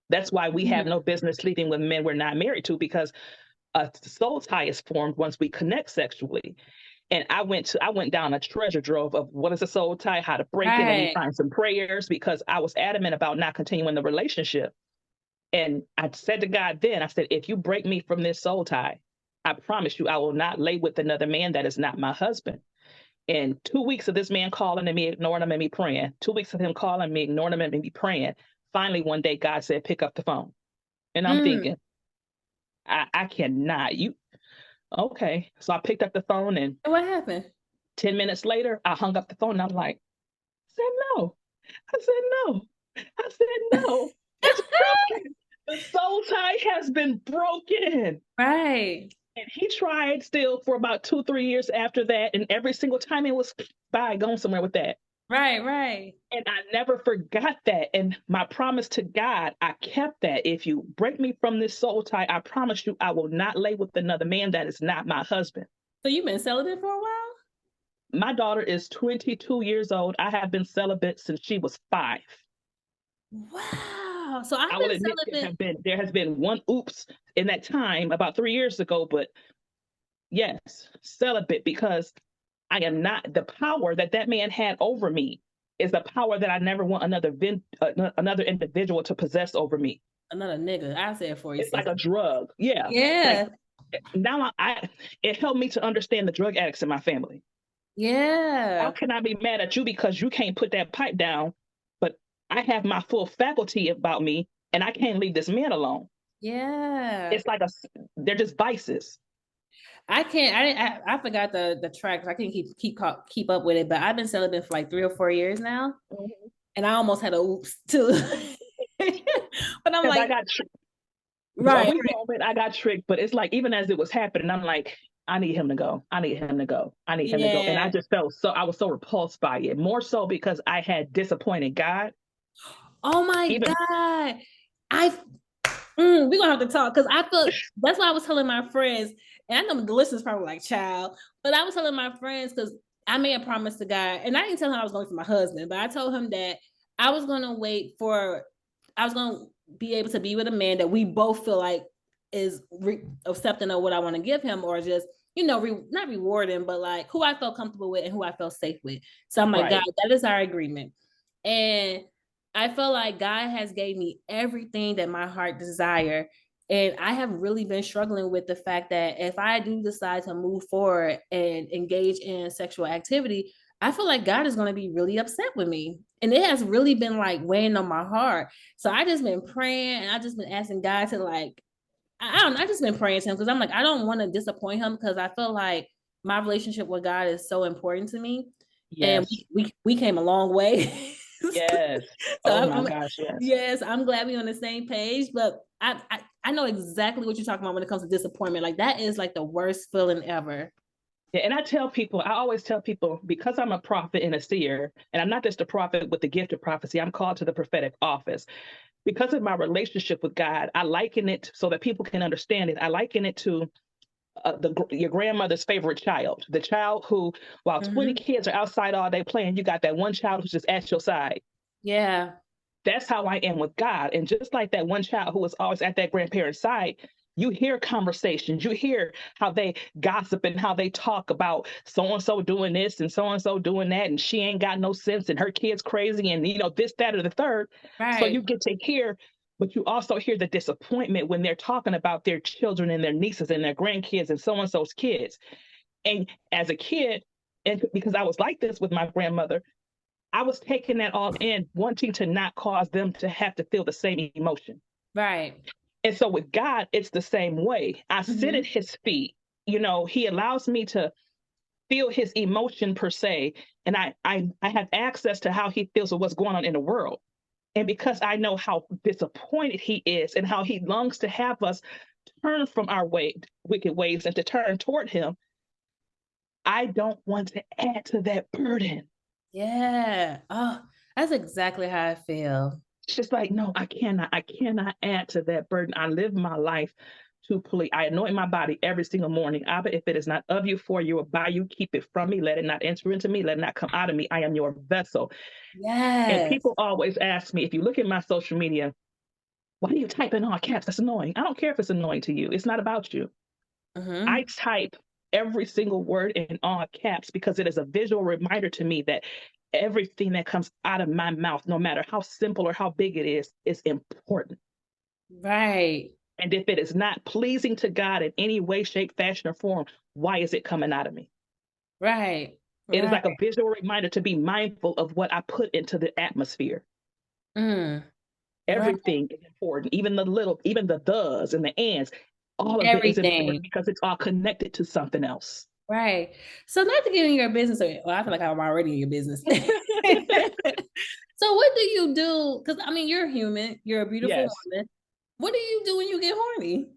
That's why we have no business sleeping with men we're not married to, because a soul tie is formed once we connect sexually. And I went down a treasure trove of what is a soul tie, how to break it, and we find some prayers because I was adamant about not continuing the relationship. And I said to God then, I said, if you break me from this soul tie, I promise you I will not lay with another man that is not my husband. And 2 weeks of this man calling and me ignoring him and me praying, 2 weeks of him calling me, ignoring him and me praying. Finally, one day God said, pick up the phone. And I'm thinking, I cannot. You okay. So I picked up the phone, and what happened? 10 minutes later, I hung up the phone and I'm like, I said no. I said no. I said no. It's broken. The soul tie has been broken. Right. And he tried still for about 2-3 years after that. And every single time it was bye, going somewhere with that. Right, right. And I never forgot that. And my promise to God, I kept that. If you break me from this soul tie, I promise you I will not lay with another man that is not my husband. So you've been celibate for a while? My daughter is 22 years old. I have been celibate since she was 5. Wow. So I've I will been admit celibate. there has been one oops in that time about 3 years ago, but yes, celibate, because I am not, the power that that man had over me is the power that I never want another individual to possess over me. Another nigga. I say it for you. It's like a drug. Yeah. Yeah. Like, now it helped me to understand the drug addicts in my family. Yeah. How can I be mad at you because you can't put that pipe down, but I have my full faculty about me and I can't leave this man alone? Yeah. It's like they're just vices. I can't. I forgot the tracks. I can't keep up with it. But I've been celibate for like 3 or 4 years now, and I almost had a oops too. But I'm like, I got tricked. Right. Moment I got tricked, but it's like even as it was happening, I'm like, I need him to go. I need him to go. I need him to go. And I just felt I was so repulsed by it, more so because I had disappointed God. Oh my God. We're gonna have to talk, because I thought that's why I was telling my friends, and I know the listeners probably like, child, but I was telling my friends because I made a promise to God, and I didn't tell him I was going to my husband, but I told him that I was going to be able to be with a man that we both feel like is accepting of what I want to give him, or just, not rewarding, but like who I felt comfortable with and who I felt safe with. So I'm like, God, that is our agreement. And I feel like God has gave me everything that my heart desire. And I have really been struggling with the fact that if I do decide to move forward and engage in sexual activity, I feel like God is going to be really upset with me. And it has really been like weighing on my heart. So I just been praying, and I just been asking God to like, I just been praying to him, because I'm like, I don't want to disappoint him, because I feel like my relationship with God is so important to me. Yes. And we came a long way. Yes. So oh my gosh, yes. Yes, I'm glad we're on the same page. But I know exactly what you're talking about when it comes to disappointment. Like, that is like the worst feeling ever. Yeah, and I always tell people, because I'm a prophet and a seer, and I'm not just a prophet with the gift of prophecy, I'm called to the prophetic office. Because of my relationship with God, I liken it, so that people can understand it, I liken it to your grandmother's favorite child, the child who, while 20 kids are outside all day playing, you got that one child who's just at your side. Yeah. That's how I am with God. And just like that one child who was always at that grandparent's side, you hear conversations, you hear how they gossip and how they talk about so-and-so doing this and so-and-so doing that, and she ain't got no sense, and her kid's crazy, and this, that, or the third. Right. So you get to hear, but you also hear the disappointment when they're talking about their children and their nieces and their grandkids and so-and-so's kids. And as a kid, and because I was like this with my grandmother, I was taking that all in, wanting to not cause them to have to feel the same emotion. Right. And so with God, it's the same way. I sit at his feet. He allows me to feel his emotion per se. And I have access to how he feels with what's going on in the world. And because I know how disappointed he is and how he longs to have us turn from our wicked ways and to turn toward him, I don't want to add to that burden. Yeah. Oh, that's exactly how I feel. It's just like, no, I cannot add to that burden. I live my life to please. I anoint my body every single morning. Abba, if it is not of you, for you, or by you, keep it from me. Let it not enter into me. Let it not come out of me. I am your vessel. Yes. And people always ask me, if you look at my social media, why do you type in all caps? That's annoying. I don't care if it's annoying to you. It's not about you. I type every single word in all caps because it is a visual reminder to me that everything that comes out of my mouth, no matter how simple or how big it is important. Right. And if it is not pleasing to God in any way, shape, fashion, or form, why is it coming out of me? Right. It is Right. like a visual reminder to be mindful of what I put into the atmosphere. Mm. Right. Everything is important, even the little, even the does and the ands. All of it is important Everything. because it's all connected to something else. Right. So not to get in your business, well, I feel like I'm already in your business. So what do you do? Because I mean, you're human. You're a beautiful Yes. woman. What do you do when you get horny?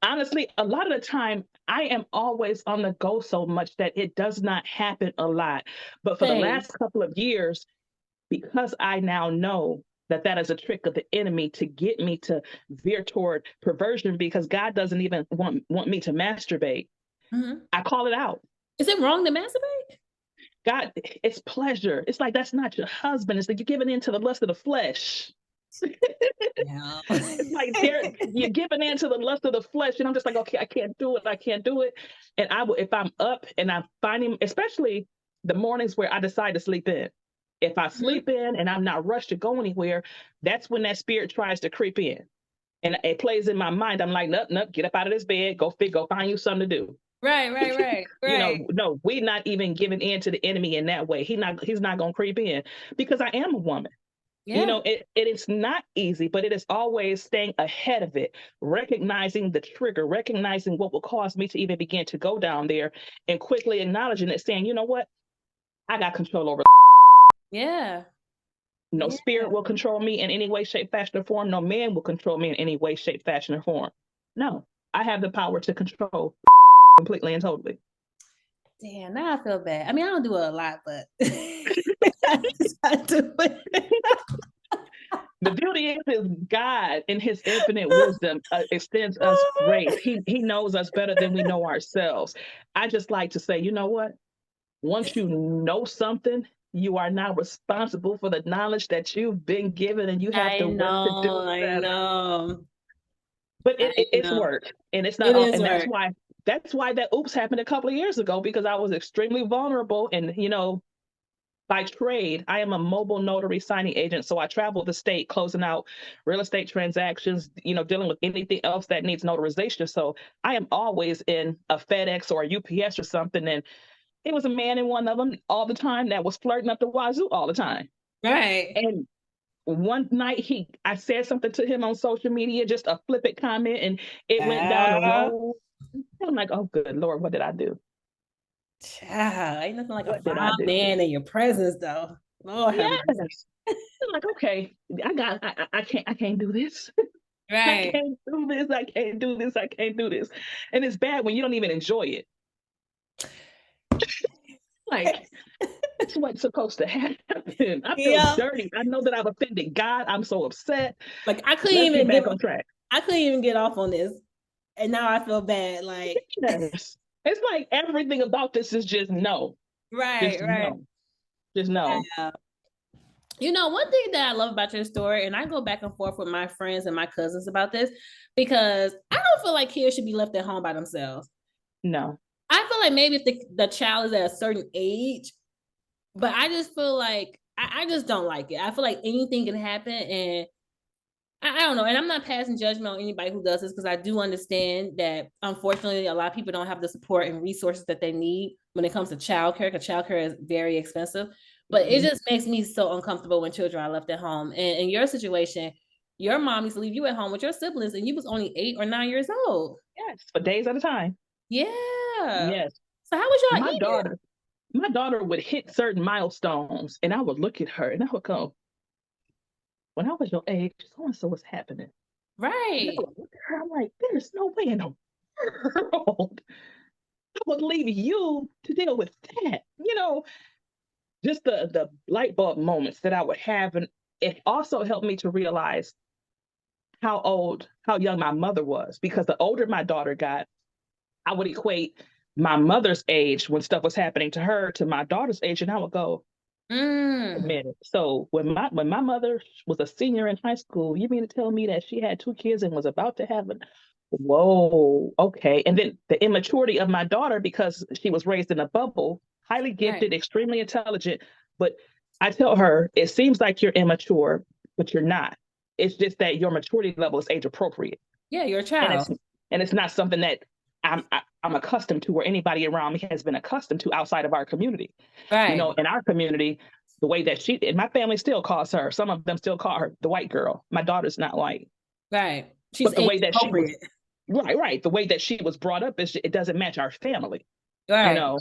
Honestly, a lot of the time, I am always on the go so much that it does not happen a lot. But for the Same. last couple of years, because I now know that that is a trick of the enemy to get me to veer toward perversion because God doesn't even want me to masturbate. Mhm. I call it out. Is it wrong to masturbate? God, it's pleasure. It's like that's not your husband. It's like you're giving in to the lust of the flesh. Yeah. It's like you're giving in to the lust of the flesh, and I'm just like, okay, I can't do it. I can't do it. And I will if I'm up and I'm finding, especially the mornings where I decide to sleep in. If I sleep in and I'm not rushed to go anywhere, that's when that spirit tries to creep in, and it plays in my mind. I'm like, nope, nope, get up out of this bed, go find you something to do. Right, You right. know, no, we're not even giving in to the enemy in that way. He's not gonna creep in because I am a woman. You Yeah. know, it is not easy, but it is always staying ahead of it, recognizing the trigger, recognizing what will cause me to even begin to go down there, and quickly acknowledging it, saying, you know what, I got control over. Yeah. No Yeah. spirit will control me in any way, shape, fashion, or form. No man will control me in any way, shape, fashion, or form. No, I have the power to control completely and totally. Damn, now I feel bad. I mean, I don't do it a lot, but I do it. The beauty is God in his infinite wisdom extends us grace. He knows us better than we know ourselves. I just like to say, you know what? Once you know something, you are now responsible for the knowledge that you've been given and you have to work to do I better. know. But I it's know. work. And it's It not is and work. that's why that oops happened a couple of years ago because I was extremely vulnerable and by trade, I am a mobile notary signing agent. So I travel the state closing out real estate transactions, dealing with anything else that needs notarization. So I am always in a FedEx or a UPS or something. And it was a man in one of them all the time that was flirting up the wazoo all the time. Right. And one night I said something to him on social media, just a flippant comment, and it went down the Ah, road. I'm like, oh good Lord, what did I do? child, ain't nothing like a What did I fine do? man in your presence, though. Lord have mercy. Yes. I'm like, okay, I can't do this. I Right. can't do this. I can't do this. I can't do this. And it's bad when you don't even enjoy it. Like, it's what's supposed to happen. I feel Yeah. dirty. I know that I've offended God. I'm so upset. Like Let's get back on track. I couldn't even get off on this. And now I feel bad. Like, Yes. It's like everything about this is just no. right, Just right. no. Just no. Yeah. You know, one thing that I love about your story, and I go back and forth with my friends and my cousins about this, because I don't feel like kids should be left at home by themselves. No. I feel like maybe if the child is at a certain age, but I just feel like I just don't like it. I feel like anything can happen, and I don't know. And I'm not passing judgment on anybody who does this because I do understand that unfortunately a lot of people don't have the support and resources that they need when it comes to childcare, because childcare is very expensive. But it just makes me so uncomfortable when children are left at home. And in your situation, your mom used to leave you at home with your siblings, and you was only 8 or 9 years old. Yes. For days at a time. Yeah. Yes. So how was y'all My eating? daughter, my daughter would hit certain milestones and I would look at her and I would go, when I was your age, so and so was happening. And I Right. would look at her, I'm like, there's no way in the world I would leave you to deal with that. Just the light bulb moments that I would have. And it also helped me to realize how young my mother was, because the older my daughter got, I would equate my mother's age when stuff was happening to her to my daughter's age, and I would go, a Mm. minute. So when my mother was a senior in high school, you mean to tell me that she had two kids and was about to have Whoa. Okay. And then the immaturity of my daughter, because she was raised in a bubble, highly Right. gifted, extremely intelligent. But I tell her, it seems like you're immature, but you're not. It's just that your maturity level is age appropriate. Yeah, you're a And child. it's not something that I'm accustomed to, or anybody around me has been accustomed to outside of our community. You Right. know, in our community, the way that she and my family still calls her, some of them still call her the white girl. My daughter's not white. Right. She's But the age way that she was appropriate. right. The way that she was brought up is it doesn't match our family, you Right. know.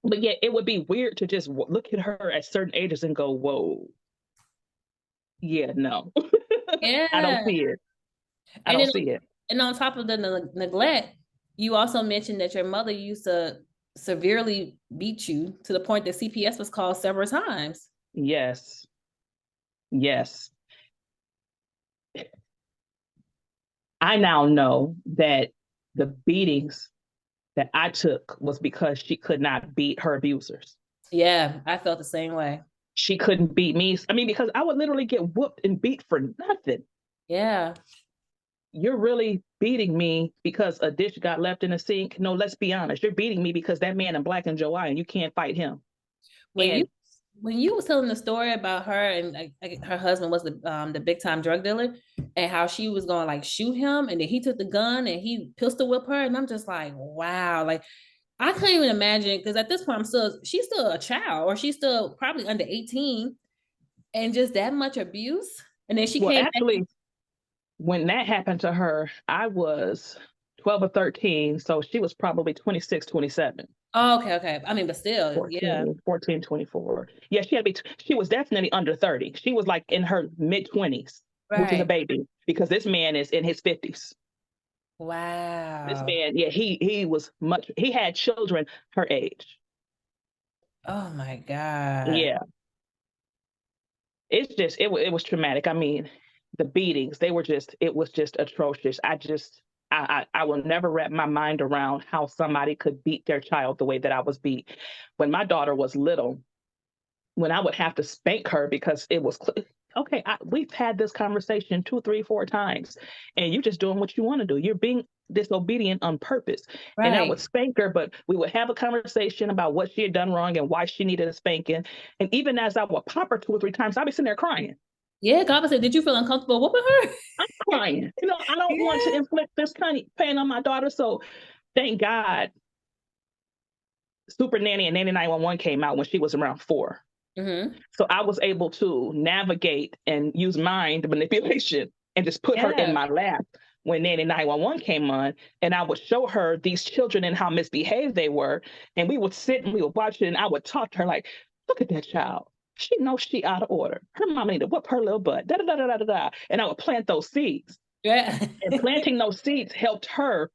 But yeah, it would be weird to just look at her at certain ages and go, "Whoa, yeah, no, I don't Yeah. see it. I And don't then, see it." and on top of the neglect, you also mentioned that your mother used to severely beat you to the point that CPS was called several times. Yes, yes. I now know that the beatings that I took was because she could not beat her abusers. Yeah, I felt the same way. She couldn't beat me. I mean, because I would literally get whooped and beat for nothing. Yeah. You're really beating me because a dish got left in the sink. No, let's be honest. You're beating me because that man in black and Joanne, and you can't fight him. When you And when you was telling the story about her and her husband was the big time drug dealer and how she was going to like shoot him and then he took the gun and he pistol whipped her and I'm just like wow, like I couldn't even imagine because at this point she's still a child or she's still probably under 18 and just that much abuse and then she well, came back. actually, when that happened to her, I was 12 or 13. So she was probably 26, 27. Oh, okay, I mean but still yeah, 14, 14, 24. Yeah, she was definitely under 30. She was like in her mid 20s, which is a right, baby, because this man is in his 50s. This wow, man, yeah, he had children her age. oh my god, Yeah, it was traumatic. I mean, the beatings, it was just atrocious. I will never wrap my mind around how somebody could beat their child the way that I was beat. When my daughter was little, when I would have to spank her because it was okay. We've had this conversation two, three, four times, and you're just doing what you want to do. You're being disobedient on purpose. And I would right. spank her, but we would have a conversation about what she had done wrong and why she needed a spanking. And even as I would pop her two or three times, I'd be sitting there crying. Yeah, God said, did you feel uncomfortable whooping her? I'm crying. You know, I don't want to Yeah. inflict this kind of pain on my daughter. So thank God Super Nanny and Nanny 911 came out when she was around 4. Mm-hmm. So I was able to navigate and use mind manipulation and just put her in Yeah. my lap when Nanny 911 came on. And I would show her these children and how misbehaved they were. And we would sit and we would watch it. And I would talk to her like, look at that child. She knows she out of order. Her mama need to whoop her little butt. Da, da, da, da, da, da. And I would plant those seeds. Yeah. And planting those seeds helped her,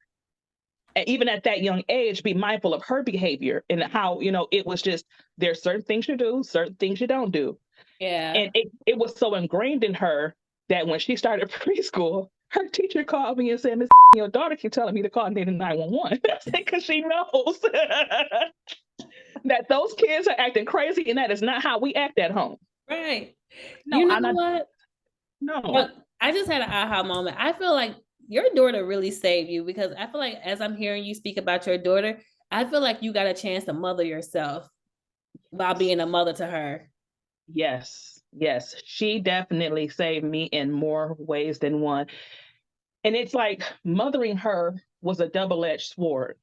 even at that young age, be mindful of her behavior and how, you know, it was just there's certain things you do, certain things you don't do. Yeah. And it was so ingrained in her that when she started preschool, her teacher called me and said, Miss, your daughter keep telling me to call 911 because she knows that those kids are acting crazy and that is not how we act at home. Right. No, You know I'm not. what? No. But I just had an aha moment. I feel like your daughter really saved you because I feel like as I'm hearing you speak about your daughter, I feel like you got a chance to mother yourself while being a mother to her. Yes. Yes. She definitely saved me in more ways than one. And it's like mothering her was a double-edged sword.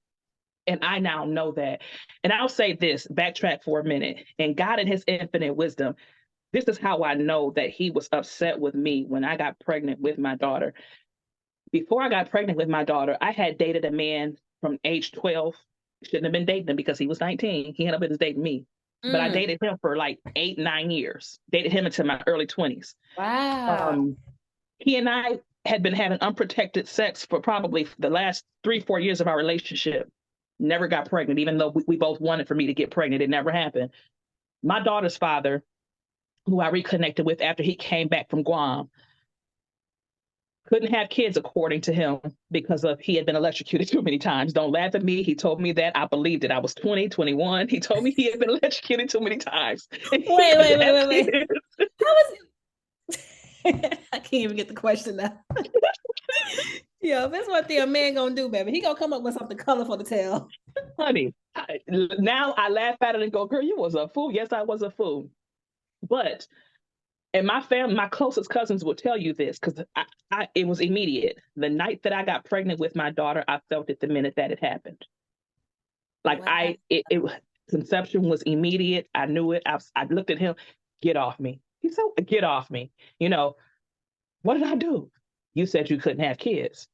And I now know that. And I'll say this, backtrack for a minute. And God in his infinite wisdom, this is how I know that he was upset with me when I got pregnant with my daughter. Before I got pregnant with my daughter, I had dated a man from age 12. Shouldn't have been dating him because he was 19. He ended up dating me. But I Mm, dated him for like 8, 9 years. Dated him into my early 20s. wow. Um, he and I had been having unprotected sex for probably the last 3, 4 years of our relationship. Never got pregnant, even though we both wanted for me to get pregnant. It never happened. My daughter's father, who I reconnected with after he came back from Guam, couldn't have kids according to him because of he had been electrocuted too many times. Don't laugh at me. He told me that. I believed it. I was 20, 21. He told me he had been electrocuted too many times. And he couldn't have Wait. kids. How was it? I can't even get the question out. Yeah, if it's one thing a man gonna do, baby, he gonna come up with something colorful to tell. Honey, now I laugh at it and go, girl, you was a fool. Yes, I was a fool. But and my family, my closest cousins will tell you this because it was immediate. The night that I got pregnant with my daughter, I felt it the minute that it happened. Like Wow. conception was immediate. I knew it. I looked at him, get off me. He said, get off me. You know, what did I do? You said you couldn't have kids.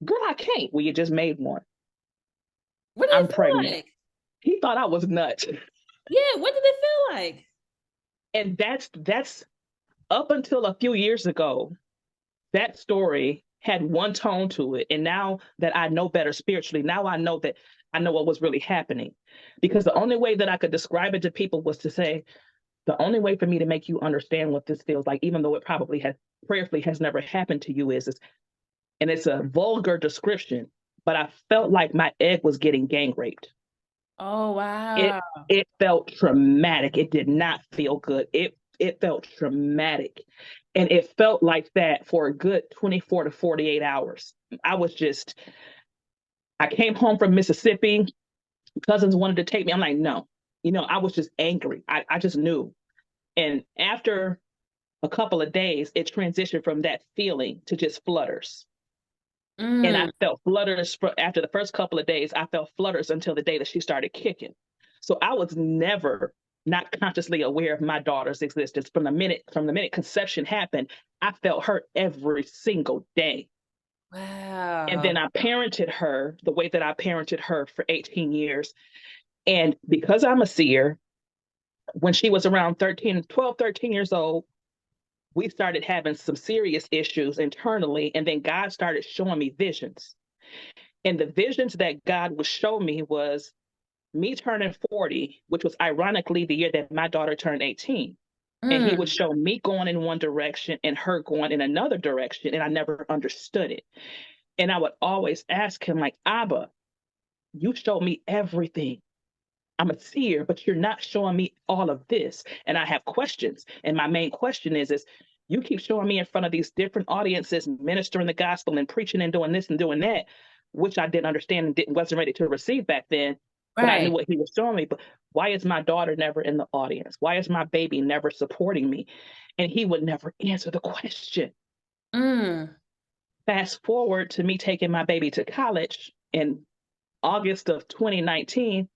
Girl, I can't. Well, you just made one. What did I'm it feel pregnant. like? He thought I was nuts. Yeah, what did it feel like? And that's up until a few years ago, that story had one tone to it. And now that I know better spiritually, now I know that I know what was really happening. Because the only way that I could describe it to people was to say, the only way for me to make you understand what this feels like, even though it probably has prayerfully has never happened to you, is and it's a vulgar description, but I felt like my egg was getting gang raped. Oh It wow. it felt traumatic. It did not feel good. It felt traumatic. And it felt like that for a good 24 to 48 hours. I came home from Mississippi. Cousins wanted to take me. I'm like, no. I was just angry. I just knew. And after a couple of days, it transitioned from that feeling to just flutters. And I felt flutters after the first couple of days. I felt flutters until the day that she started kicking. So I was never not consciously aware of my daughter's existence. From the minute conception happened, I felt her every single day. And Wow. then I parented her the way that I parented her for 18 years. And because I'm a seer, when she was around 12, 13 years old, we started having some serious issues internally. And then God started showing me visions. And the visions that God would show me was me turning 40, which was ironically the year that my daughter turned 18. And he would show me going in one direction and her going in another direction. And I never understood it. And I would always ask him, like, Abba, you showed me everything. I'm a seer, but you're not showing me all of this. And I have questions. And my main question is you keep showing me in front of these different audiences, ministering the gospel and preaching and doing this and doing that, which I didn't understand and wasn't ready to receive back then. But I knew Right. what he was showing me. But why is my daughter never in the audience? Why is my baby never supporting me? And he would never answer the question. Fast forward to me taking my baby to college in August of 2019,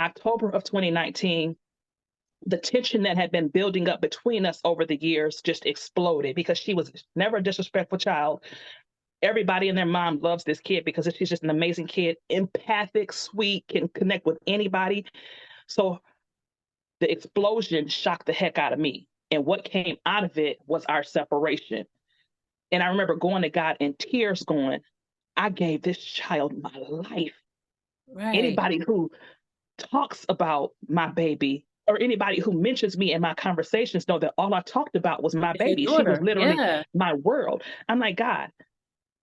October of 2019, the tension that had been building up between us over the years just exploded because she was never a disrespectful child. Everybody and their mom loves this kid because she's just an amazing kid, empathic, sweet, can connect with anybody. So the explosion shocked the heck out of me. And what came out of it was our separation. And I remember going to God in tears going, I gave this child my life. Right. Anybody who talks about my baby or anybody who mentions me in my conversations know that all I talked about was my It's your baby. She was daughter. literally Yeah. my world. I'm like, God,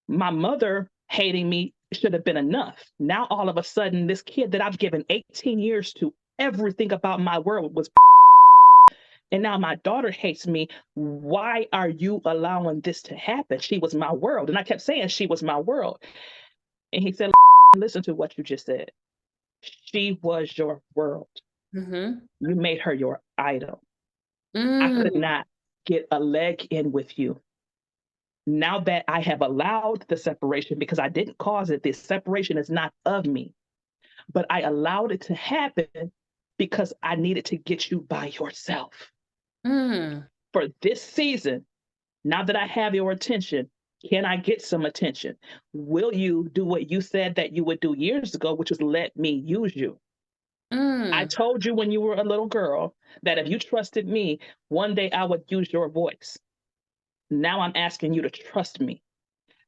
my mother hating me should have been enough. Now, all of a sudden, this kid that I've given 18 years to, everything about my world was. And now my daughter hates me. Why are you allowing this to happen? She was my world. And I kept saying she was my world. And he said, listen to what you just said. She was your world. You made her your idol. I could not get a leg in with you. Now that I have allowed the separation, because I didn't cause it, this separation is not of me, but I allowed it to happen because I needed to get you by yourself. For this season, now that I have your attention, can I get some attention? Will you do what you said that you would do years ago, which was let me use you? I told you when you were a little girl that if you trusted me, one day I would use your voice. Now I'm asking you to trust me.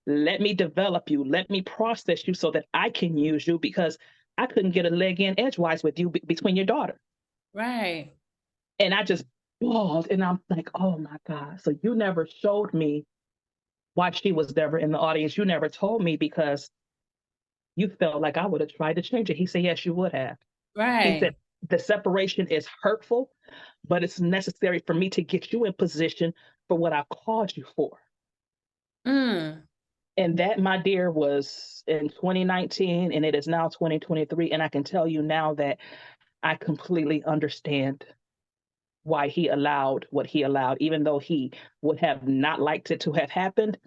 Let me develop you. Let me process you so that I can use you because I couldn't get a leg in edgewise with you between your daughter. Right. And I just bawled and I'm like, oh my God. So you never showed me why she was never in the audience. You never told me because you felt like I would have tried to change it. He said, yes, you would have. He Right. said, the separation is hurtful, but it's necessary for me to get you in position for what I called you for. And that, my dear, was in 2019, and it is now 2023. And I can tell you now that I completely understand why he allowed what he allowed, even though he would have not liked it to have happened.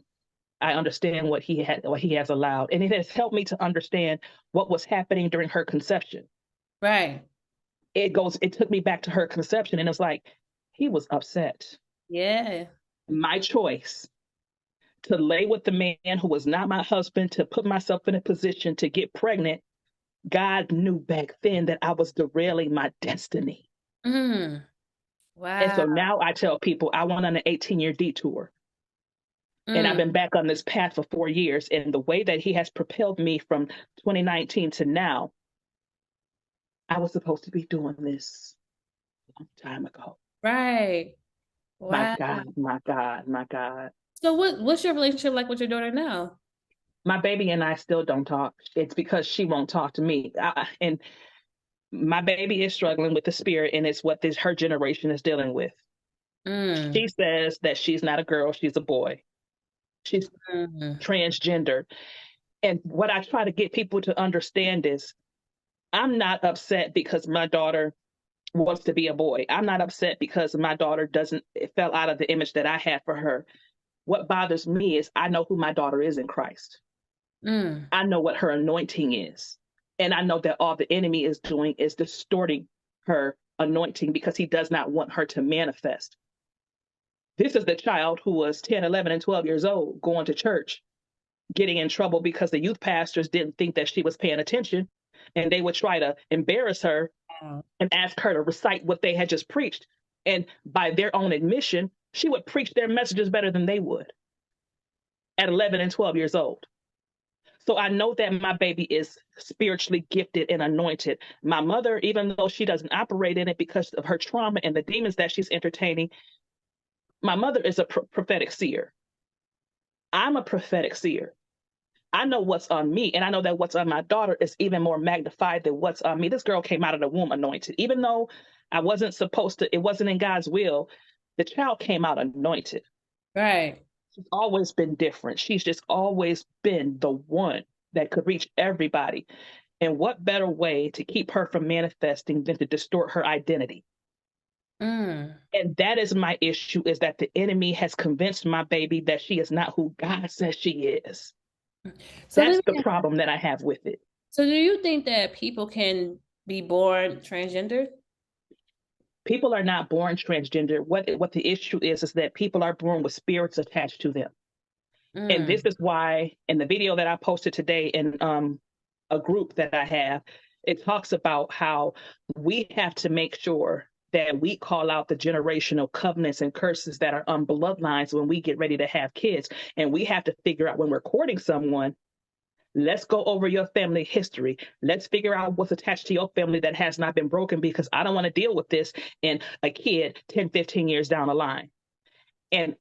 I understand what he has allowed. And it has helped me to understand what was happening during her conception. Right. It took me back to her conception, and it's like, he was upset. Yeah. My choice to lay with the man who was not my husband, to put myself in a position to get pregnant, God knew back then that I was derailing my destiny. Mm. And so Wow. now I tell people I went on an 18-year detour. And I've been back on this path for 4 years. And the way that he has propelled me from 2019 to now, I was supposed to be doing this a long time ago. Right. My Wow. God, my God, my God. So what's your relationship like with your daughter now? My baby and I still don't talk. It's because she won't talk to me. And my baby is struggling with the spirit, and it's what her generation is dealing with. Mm. She says that she's not a girl, she's a boy. She's transgender. And what I try to get people to understand is, I'm not upset because my daughter wants to be a boy. I'm not upset because my daughter it fell out of the image that I had for her. What bothers me is I know who my daughter is in Christ. I know what her anointing is. And I know that all the enemy is doing is distorting her anointing because he does not want her to manifest. This is the child who was 10, 11, and 12 years old going to church, getting in trouble because the youth pastors didn't think that she was paying attention. And they would try to embarrass her and ask her to recite what they had just preached. And by their own admission, she would preach their messages better than they would at 11 and 12 years old. So I know that my baby is spiritually gifted and anointed. My mother, even though she doesn't operate in it because of her trauma and the demons that she's entertaining, my mother is a prophetic seer. I'm a prophetic seer. I know what's on me, and I know that what's on my daughter is even more magnified than what's on me. This girl came out of the womb anointed. Even though I wasn't supposed to, it wasn't in God's will, the child came out anointed. Right. She's always been different. She's just always been the one that could reach everybody. And what better way to keep her from manifesting than to distort her identity? And that is my issue, is that the enemy has convinced my baby that she is not who God says she is. So that's the problem that I have with it. So do you think that people can be born transgender? People are not born transgender. What the issue is that people are born with spirits attached to them. And this is why in the video that I posted today in a group that I have, it talks about how we have to make sure that we call out the generational covenants and curses that are on bloodlines when we get ready to have kids. And we have to figure out when we're courting someone, let's go over your family history. Let's figure out what's attached to your family that has not been broken, because I don't want to deal with this in a kid 10, 15 years down the line. And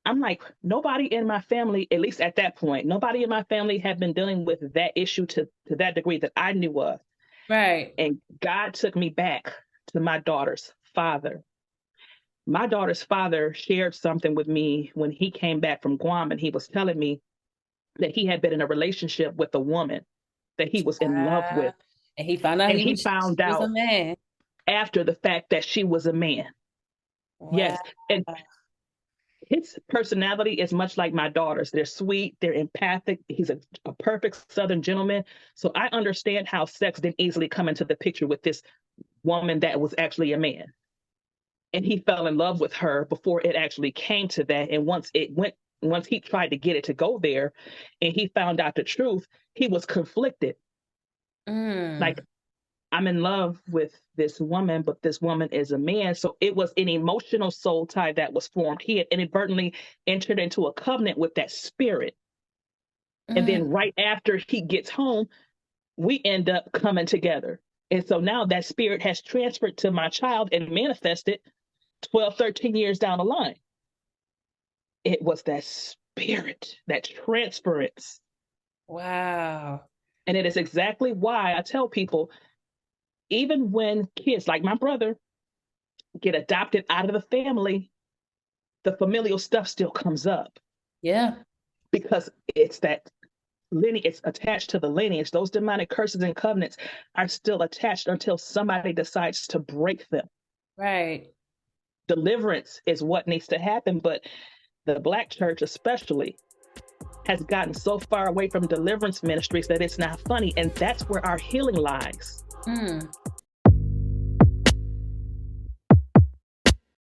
I'm like, nobody in my family, at least at that point, nobody in my family had been dealing with that issue to that degree that I knew of. Right. And God took me back to my daughter's father. My daughter's father shared something with me when he came back from Guam, and he was telling me that he had been in a relationship with a woman that he was in love with. And he found out and he was a man after the fact that she was a man. Wow. Yes. And his personality is much like my daughter's. They're sweet, they're empathic. He's a perfect Southern gentleman. So I understand how sex didn't easily come into the picture with this woman that was actually a man. And he fell in love with her before it actually came to that. And once he tried to get it to go there and he found out the truth, he was conflicted. Like, I'm in love with this woman, but this woman is a man. So it was an emotional soul tie that was formed. He had inadvertently entered into a covenant with that spirit. And then right after he gets home, we end up coming together. And so now that spirit has transferred to my child and manifested 12, 13 years down the line. It was that spirit, that transference. Wow. And it is exactly why I tell people, even when kids like my brother get adopted out of the family, the familial stuff still comes up. Yeah. because it's that lineage, it's attached to the lineage. Those demonic curses and covenants are still attached until somebody decides to break them. Right. Deliverance is what needs to happen, but the Black church especially has gotten so far away from deliverance ministries that it's not funny, and that's where our healing lies.